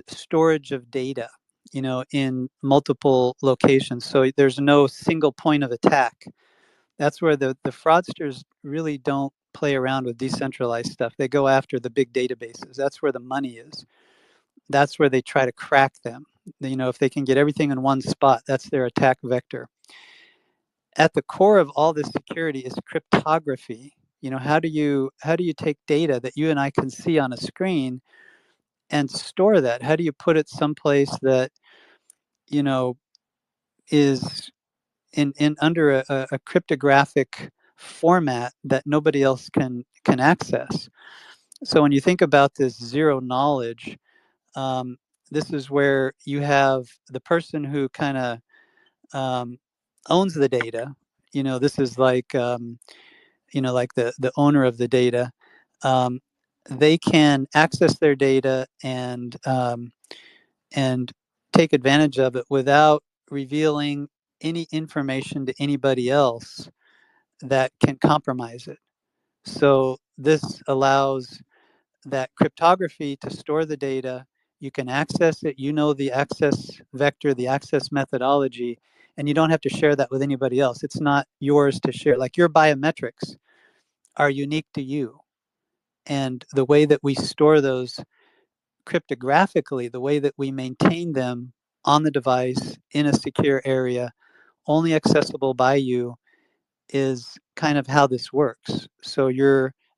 storage of data, in multiple locations. So there's no single point of attack. That's where the fraudsters really don't play around with decentralized stuff. They go after the big databases. That's where the money is. That's where they try to crack them. If they can get everything in one spot, that's their attack vector. At the core of all this security is cryptography. How do you take data that you and I can see on a screen and store that? How do you put it someplace that is in under a cryptographic format that nobody else can access? So when you think about this zero knowledge, this is where you have the person who kind of owns the data. This is like like the owner of the data. They can access their data and take advantage of it without revealing any information to anybody else that can compromise it. So this allows that cryptography to store the data. You can access it, the access vector, the access methodology, and you don't have to share that with anybody else. It's not yours to share. Like, your biometrics are unique to you. And the way that we store those cryptographically, the way that we maintain them on the device in a secure area, only accessible by you, is kind of how this works. So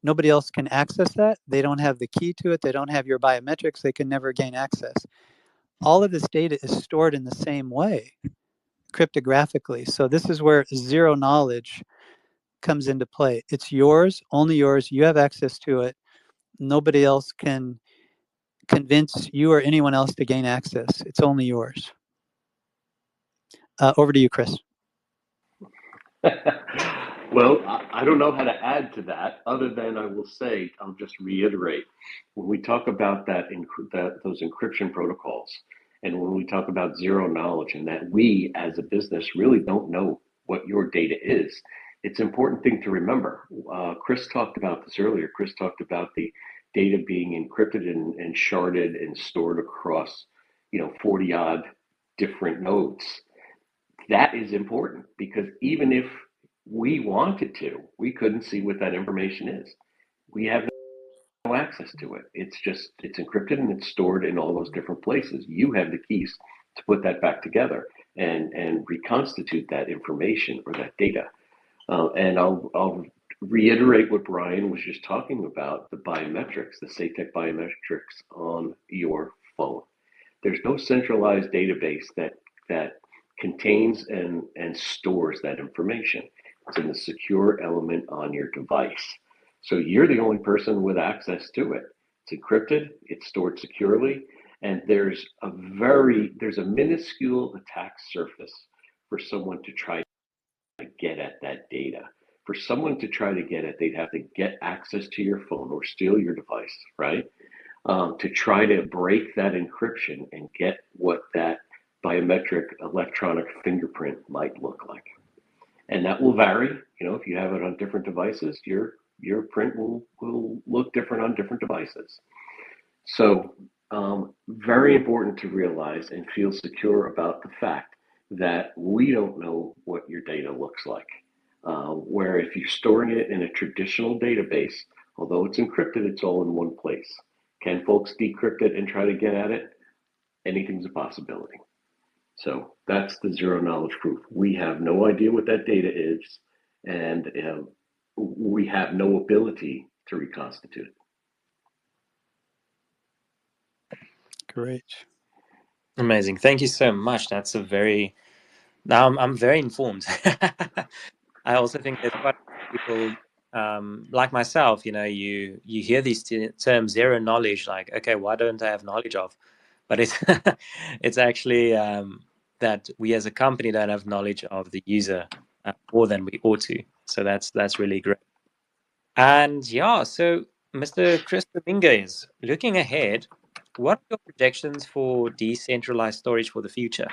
nobody else can access that. They don't have the key to it. They don't have your biometrics. They can never gain access. All of this data is stored in the same way, cryptographically. So this is where zero knowledge comes into play. It's yours, only yours. You have access to it. Nobody else can convince you or anyone else to gain access. It's only yours. Over to you, Chris. Well, I don't know how to add to that, other than I will say, I'll just reiterate, when we talk about those encryption protocols, and when we talk about zero knowledge, and that we as a business really don't know what your data is, it's an important thing to remember. Chris talked about this earlier. Chris talked about the data being encrypted and sharded and stored across 40 odd different nodes. That is important, because even if we wanted to, we couldn't see what that information is. We have no access to it. It's encrypted and it's stored in all those different places. You have the keys to put that back together and reconstitute that information or that data. And I'll reiterate what Brian was just talking about, the biometrics, the SATEC biometrics on your phone. There's no centralized database that contains and stores that information. It's in the secure element on your device. So you're the only person with access to it. It's encrypted, it's stored securely, and there's a minuscule attack surface for someone to try to get at that data. For someone to try to get it, they'd have to get access to your phone or steal your device, right? to try to break that encryption and get what that biometric electronic fingerprint might look like. And that will vary. You know, if you have it on different devices, your print will look different on different devices. So very important to realize and feel secure about the fact that we don't know what your data looks like. Where if you're storing it in a traditional database, although it's encrypted, it's all in one place. Can folks decrypt it and try to get at it? Anything's a possibility. So that's the zero knowledge proof. We have no idea what that data is, and we have no ability to reconstitute it. Great. Amazing. Thank you so much. That's a very, now I'm very informed. I also think there's quite a few people like myself, you know, you hear these terms zero knowledge, like, okay, why don't I have knowledge of? But it's it's actually that we as a company don't have knowledge of the user more than we ought to. So that's really great. And yeah, so Mr. Chris Dominguez, looking ahead, what are your projections for decentralized storage for the future?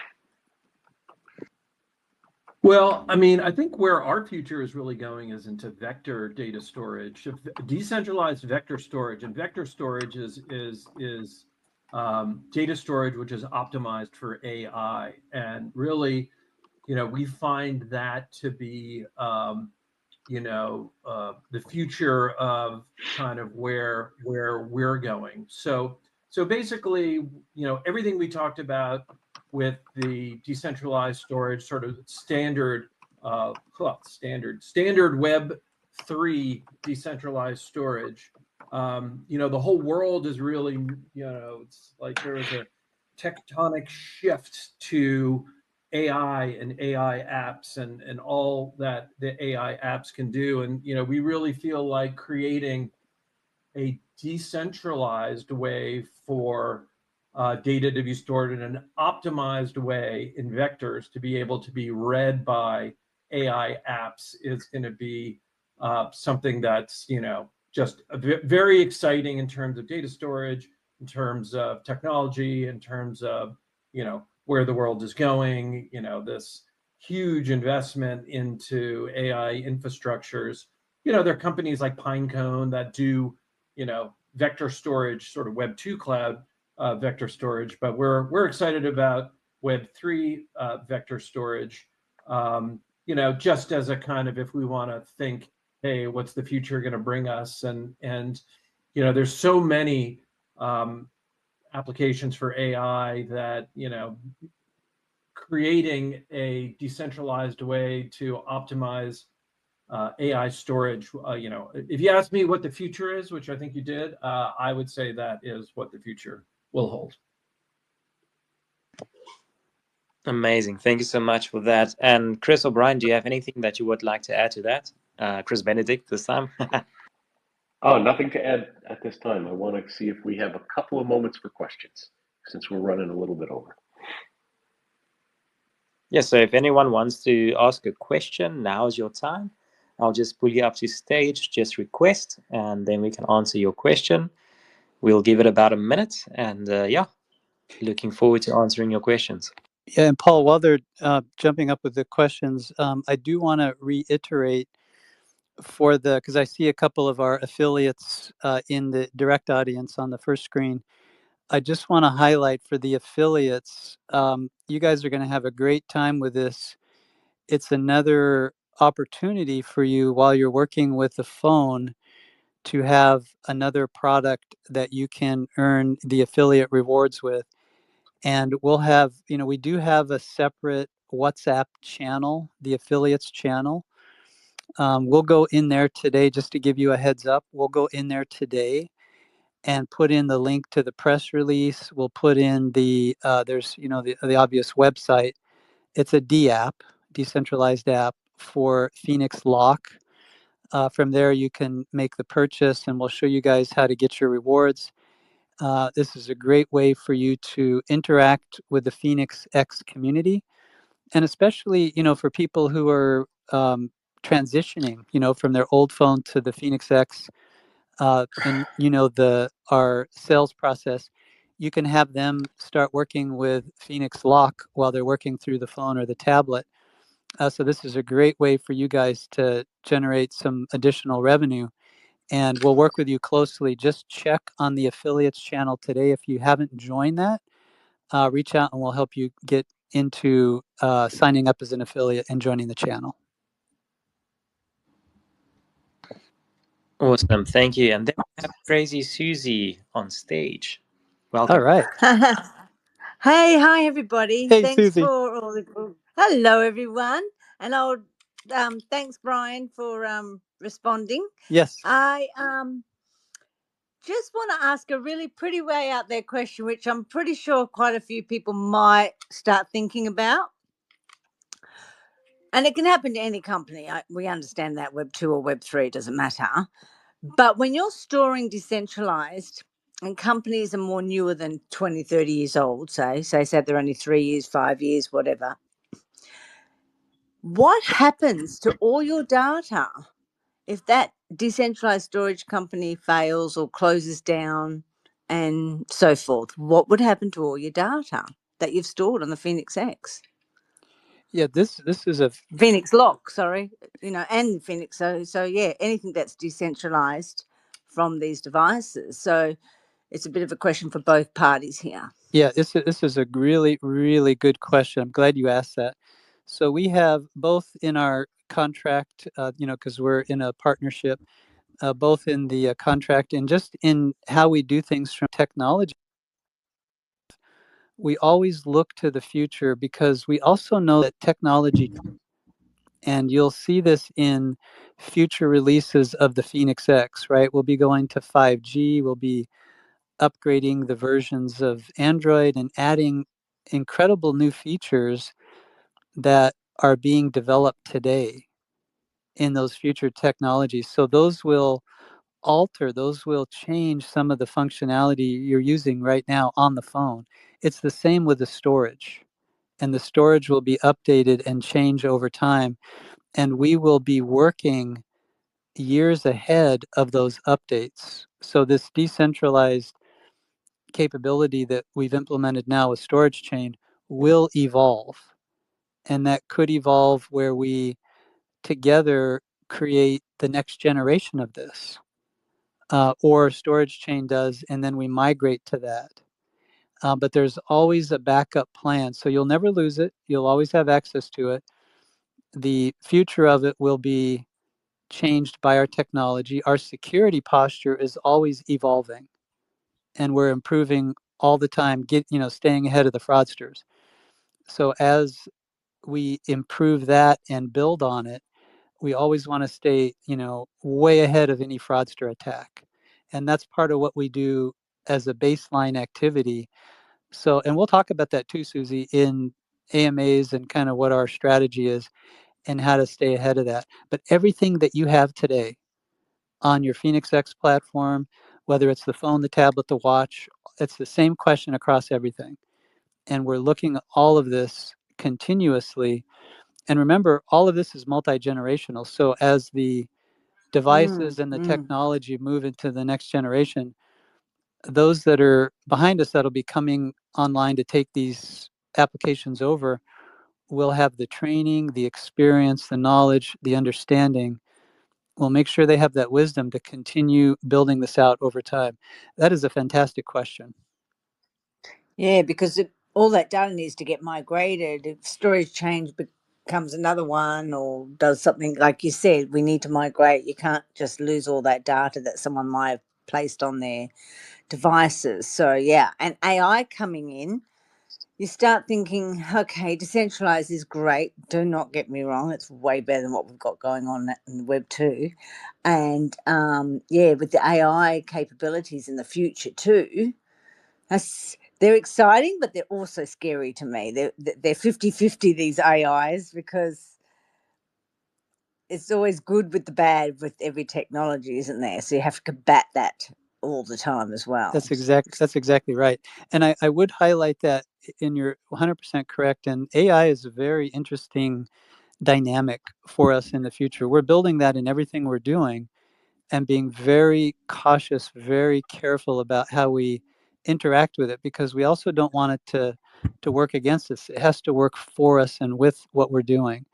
Well, I mean, I think where our future is really going is into vector data storage, decentralized vector storage, and vector storage is data storage which is optimized for AI, and really, you know, we find that to be you know, the future of kind of where we're going. So basically, you know, everything we talked about with the decentralized storage, sort of standard Web3 decentralized storage. You know, the whole world is really, you know, it's like there is a tectonic shift to AI and AI apps and all that the AI apps can do. And, you know, we really feel like creating a decentralized way for data to be stored in an optimized way in vectors to be able to be read by AI apps is going to be something that's, you know, just very exciting in terms of data storage, in terms of technology, in terms of, you know, where the world is going, you know, this huge investment into AI infrastructures. You know, there are companies like Pinecone that do, you know, vector storage, sort of Web2 cloud vector storage, but we're excited about Web3 vector storage. You know, just as a kind of, if we want to think, hey, what's the future going to bring us? And you know, there's so many applications for AI that, you know, creating a decentralized way to optimize AI storage, you know, if you ask me what the future is, which I think you did, I would say that is what the future will hold. Amazing. Thank you so much for that. And Chris O'Brien, do you have anything that you would like to add to that? Chris Benedict this time? Oh, nothing to add at this time. I want to see if we have a couple of moments for questions, since we're running a little bit over. Yes, so if anyone wants to ask a question, now is your time. I'll just pull you up to stage, just request, and then we can answer your question. We'll give it about a minute, and yeah, looking forward to answering your questions. Yeah, and Paul, while they're jumping up with the questions, I do want to reiterate for the, because I see a couple of our affiliates in the direct audience on the first screen. I just want to highlight for the affiliates, you guys are going to have a great time with this. It's another opportunity for you while you're working with the phone to have another product that you can earn the affiliate rewards with. And we'll have, you know, we do have a separate WhatsApp channel, the affiliates channel. We'll go in there today, just to give you a heads up. We'll go in there today and put in the link to the press release. We'll put in the, there's, you know, the obvious website. It's a D app, decentralized app for PhēnixLoc. From there, you can make the purchase, and we'll show you guys how to get your rewards. This is a great way for you to interact with the Phēnix X community, and especially, you know, for people who are transitioning, you know, from their old phone to the Phēnix X. and our sales process, you can have them start working with PhēnixLoc while they're working through the phone or the tablet. So this is a great way for you guys to generate some additional revenue, and we'll work with you closely. Just check on the affiliates channel today. If you haven't joined that, reach out and we'll help you get into signing up as an affiliate and joining the channel. Awesome, thank you. And then we have Crazy Susie on stage. Welcome. All right. Hey, hi everybody. Hey, Thanks Susie. for all the. Hello everyone, and I'll thanks Brian for responding. Yes. I just want to ask a really pretty way out there question, which I'm pretty sure quite a few people might start thinking about. And it can happen to any company. We understand that Web 2 or Web 3 doesn't matter. But when you're storing decentralized, and companies are more newer than 20, 30 years old, say they're only 3 years, 5 years, whatever. What happens to all your data if that decentralized storage company fails or closes down and so forth? What would happen to all your data that you've stored on the Phēnix X? Yeah, this is a PhēnixLoc, sorry, and Phēnix. So yeah, anything that's decentralized from these devices. So it's a bit of a question for both parties here. Yeah, this is a really, really good question. I'm glad you asked that. So we have both in our contract, because we're in a partnership, both in the contract and just in how we do things from technology. We always look to the future because we also know that technology, and you'll see this in future releases of the Phēnix X, right? We'll be going to 5G, we'll be upgrading the versions of Android and adding incredible new features that are being developed today in those future technologies. So those will change some of the functionality you're using right now on the phone. It's the same with the storage, and the storage will be updated and change over time. And we will be working years ahead of those updates. So this decentralized capability that we've implemented now with StorageChain will evolve. And that could evolve where we together create the next generation of this, or StorageChain does, and then we migrate to that. But there's always a backup plan. So you'll never lose it. You'll always have access to it. The future of it will be changed by our technology. Our security posture is always evolving, and we're improving all the time, staying ahead of the fraudsters. So as we improve that and build on it, we always want to stay, way ahead of any fraudster attack. And that's part of what we do as a baseline activity. So, and we'll talk about that too, Susie, in AMAs and kind of what our strategy is and how to stay ahead of that. But everything that you have today on your Phēnix X platform, whether it's the phone, the tablet, the watch, it's the same question across everything. And we're looking at all of this continuously. And remember, all of this is multi-generational. So as the devices and the technology move into the next generation, those that are behind us that'll be coming online to take these applications over will have the training, the experience, the knowledge, the understanding. We'll make sure they have that wisdom to continue building this out over time. That is a fantastic question. Yeah, because all that data needs to get migrated. If StorageChain becomes another one or does something, like you said, we need to migrate. You can't just lose all that data that someone might have placed on their devices. So, yeah, and AI coming in, you start thinking, okay, decentralized is great. Do not get me wrong. It's way better than what we've got going on in the Web 2. And, with the AI capabilities in the future too, they're exciting, but they're also scary to me. They're 50-50, these AIs, because it's always good with the bad with every technology, isn't there? So you have to combat that all the time as well. That's exactly right. And I would highlight that you're 100% correct. And AI is a very interesting dynamic for us in the future. We're building that in everything we're doing. and being very cautious, very careful about how we interact with it, because we also don't want it to work against us. It has to work for us and with what we're doing.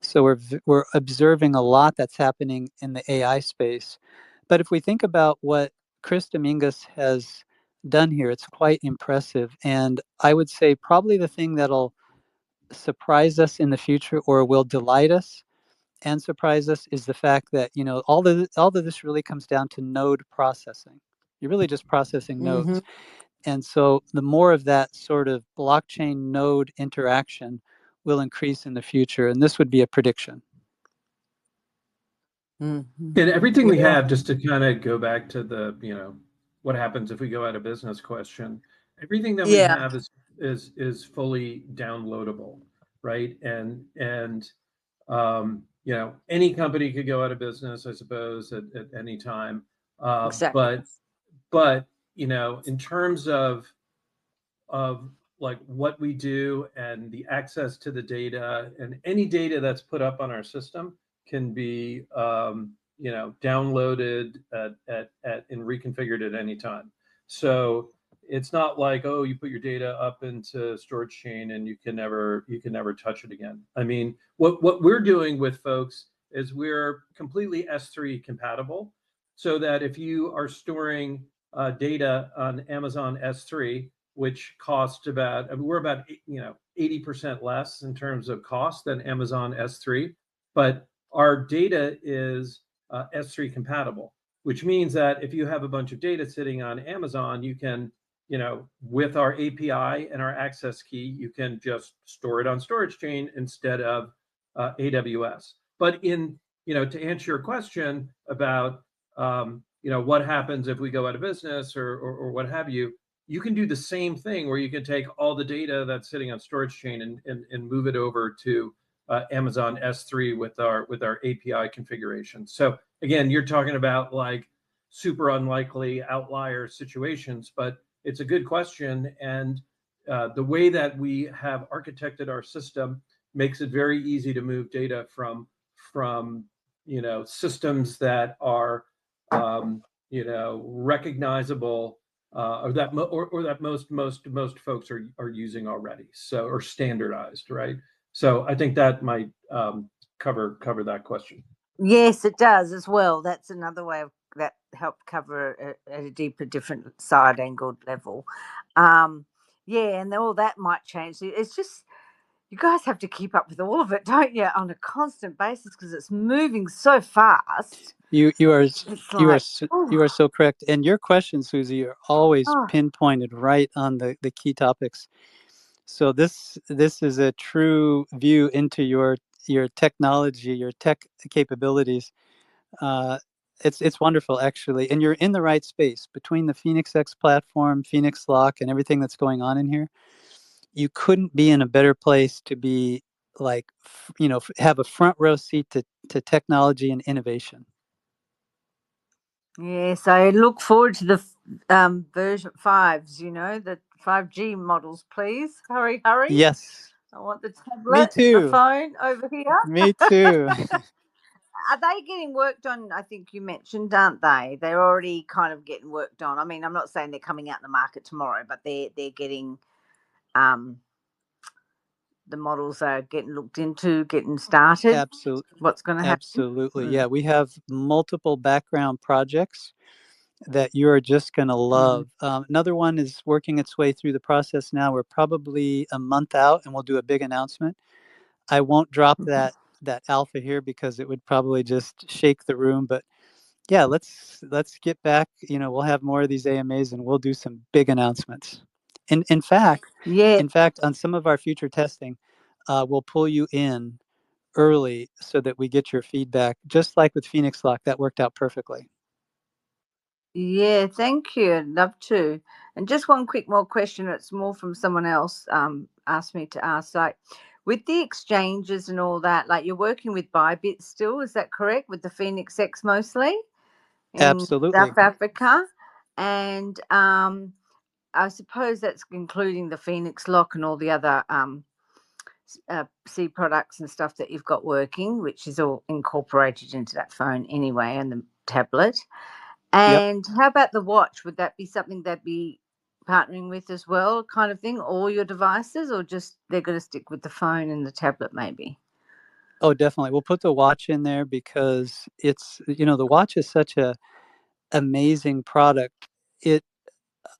So we're observing a lot that's happening in the AI space. But if we think about what Chris Dominguez has done here, it's quite impressive. And I would say probably the thing that'll surprise us in the future, or will delight us and surprise us, is the fact that, you know, all of this really comes down to node processing. You're really just processing nodes. And so the more of that sort of blockchain node interaction will increase in the future. And this would be a prediction. And everything we Yeah. have, just to kind of go back to the, you know, what happens if we go out of business question, everything that we Yeah. have is fully downloadable, right? And you know, any company could go out of business, I suppose, at any time. Exactly. But you know, in terms of like what we do and the access to the data, and any data that's put up on our system can be you know, downloaded and reconfigured at any time. So it's not like, oh, you put your data up into StorageChain and you can never touch it again. I mean, what we're doing with folks is we're completely S3 compatible, so that if you are storing data on Amazon S3, which cost about, I mean, we're about, you know, 80% less in terms of cost than Amazon S3, but our data is S3 compatible, which means that if you have a bunch of data sitting on Amazon, you can, you know, with our API and our access key, you can just store it on StorageChain instead of AWS. But in, you know, to answer your question about, you know, what happens if we go out of business or what have you, you can do the same thing where you can take all the data that's sitting on StorageChain and move it over to Amazon S3 with our API configuration. So again, you're talking about like super unlikely outlier situations, but it's a good question. And the way that we have architected our system makes it very easy to move data from you know, systems that are you know, recognizable, or that most folks are using already, so, or standardized, right? So I think that might cover that question. Yes, it does as well. That's another way of that help cover at a deeper, different side angled level. Yeah, and all that might change. It's just, you guys have to keep up with all of it, don't you, on a constant basis, because it's moving so fast. You are It's like, you are so correct. And your questions, Susie, are always oh, pinpointed right on the key topics. So this is a true view into your technology, your tech capabilities. It's wonderful, actually, and you're in the right space between the Phēnix X platform, PhēnixLoc, and everything that's going on in here. You couldn't be in a better place to be, like, you know, have a front row seat to technology and innovation. yes, I look forward to the version 5s, you know, the 5G models, please. Hurry, hurry. Yes. I want the Me tablet, the too. phone over here. Me too. Are they getting worked on? I think you mentioned, aren't they? They're already kind of getting worked on. I mean, I'm not saying they're coming out in the market tomorrow, but they're getting the models are getting looked into, getting started. Absolutely. What's going to happen? Absolutely. Yeah, we have multiple background projects that you are just going to love. Another one is working its way through the process now. We're probably a month out, and we'll do a big announcement. I won't drop that alpha here because it would probably just shake the room. But yeah, let's get back. You know, we'll have more of these AMAs, and we'll do some big announcements. In fact, Yeah. on some of our future testing, we'll pull you in early so that we get your feedback. Just like with PhēnixLoc, that worked out perfectly. Yeah, thank you. I'd love to. And just one quick more question. It's more from someone else asked me to ask. Like, with the exchanges and all that, like, you're working with Bybit still, is that correct? With the Phēnix X mostly in Absolutely. South Africa, and I suppose that's including the PhēnixLoc and all the other C products and stuff that you've got working, which is all incorporated into that phone anyway, and tablet. And how about the watch? Would that be something they'd be partnering with as well, kind of thing, all your devices, or just they're going to stick with the phone and the tablet maybe? Oh, definitely. We'll put the watch in there because it's, the watch is such a amazing product.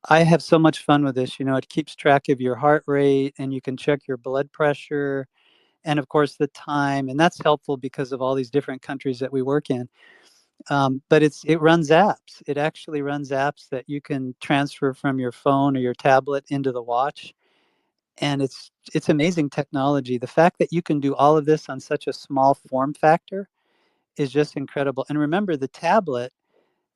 I have so much fun with this. It keeps track of your heart rate, and you can check your blood pressure, and of course the time, and that's helpful because of all these different countries that we work in. But it runs apps. It actually runs apps that you can transfer from your phone or your tablet into the watch, and it's amazing technology. The fact that you can do all of this on such a small form factor is just incredible. And remember, the tablet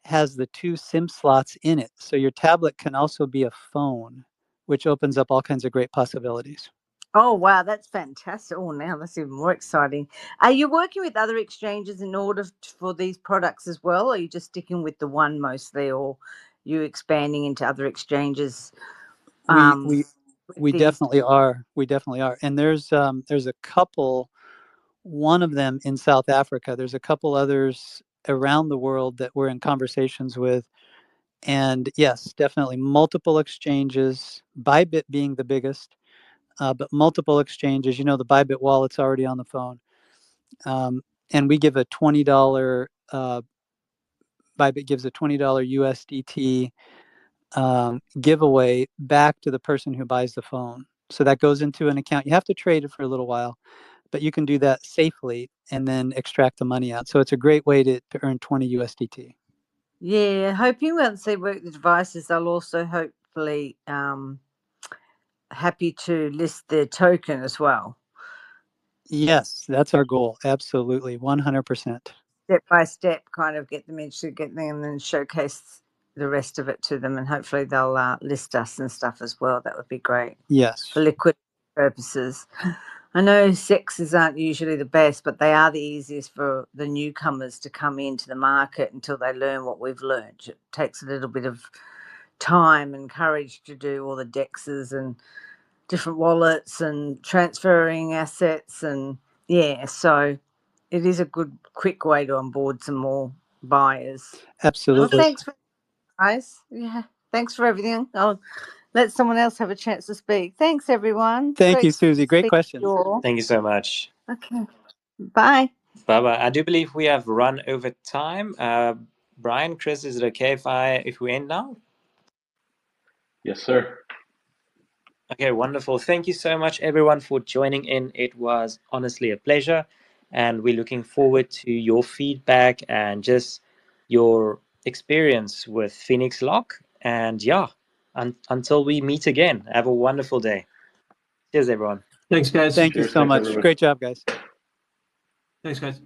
has the 2 SIM slots in it, so your tablet can also be a phone, which opens up all kinds of great possibilities. Oh, wow, that's fantastic. Oh, now that's even more exciting. Are you working with other exchanges in order for these products as well? Or are you just sticking with the one mostly, or you expanding into other exchanges? We with these? definitely are. We definitely are. And there's a couple, one of them in South Africa. There's a couple others around the world that we're in conversations with. And yes, definitely multiple exchanges, Bybit being the biggest, but multiple exchanges. The Bybit wallet's already on the phone. And we give a $20, Bybit gives a $20 USDT giveaway back to the person who buys the phone. So that goes into an account. You have to trade it for a little while, but you can do that safely and then extract the money out. So it's a great way to earn 20 USDT. Yeah, hoping once they work the devices, they'll also hopefully happy to list their token as well. Yes, that's our goal. Absolutely, 100%. Step by step, kind of get them and then showcase the rest of it to them, and hopefully they'll list us and stuff as well. That would be great. Yes. For liquid purposes. I know sexes aren't usually the best, but they are the easiest for the newcomers to come into the market until they learn what we've learned. It takes a little bit of time and courage to do all the dexes and different wallets and transferring assets, and so it is a good quick way to onboard some more buyers. Absolutely. Well, thanks, guys. Yeah, thanks for everything. I'll let someone else have a chance to speak. Thanks, everyone. Thank you, Susie. Great questions. Thank you so much. Okay. Bye. Bye-bye. I do believe we have run over time. Brian, Chris, is it okay if we end now? Yes, sir. Okay, wonderful. Thank you so much, everyone, for joining in. It was honestly a pleasure, and we're looking forward to your feedback and just your experience with PhēnixLoc. And yeah, until we meet again, have a wonderful day. Cheers, everyone. Thanks, guys. Thank you so much. Everybody. Great job, guys. Thanks, guys.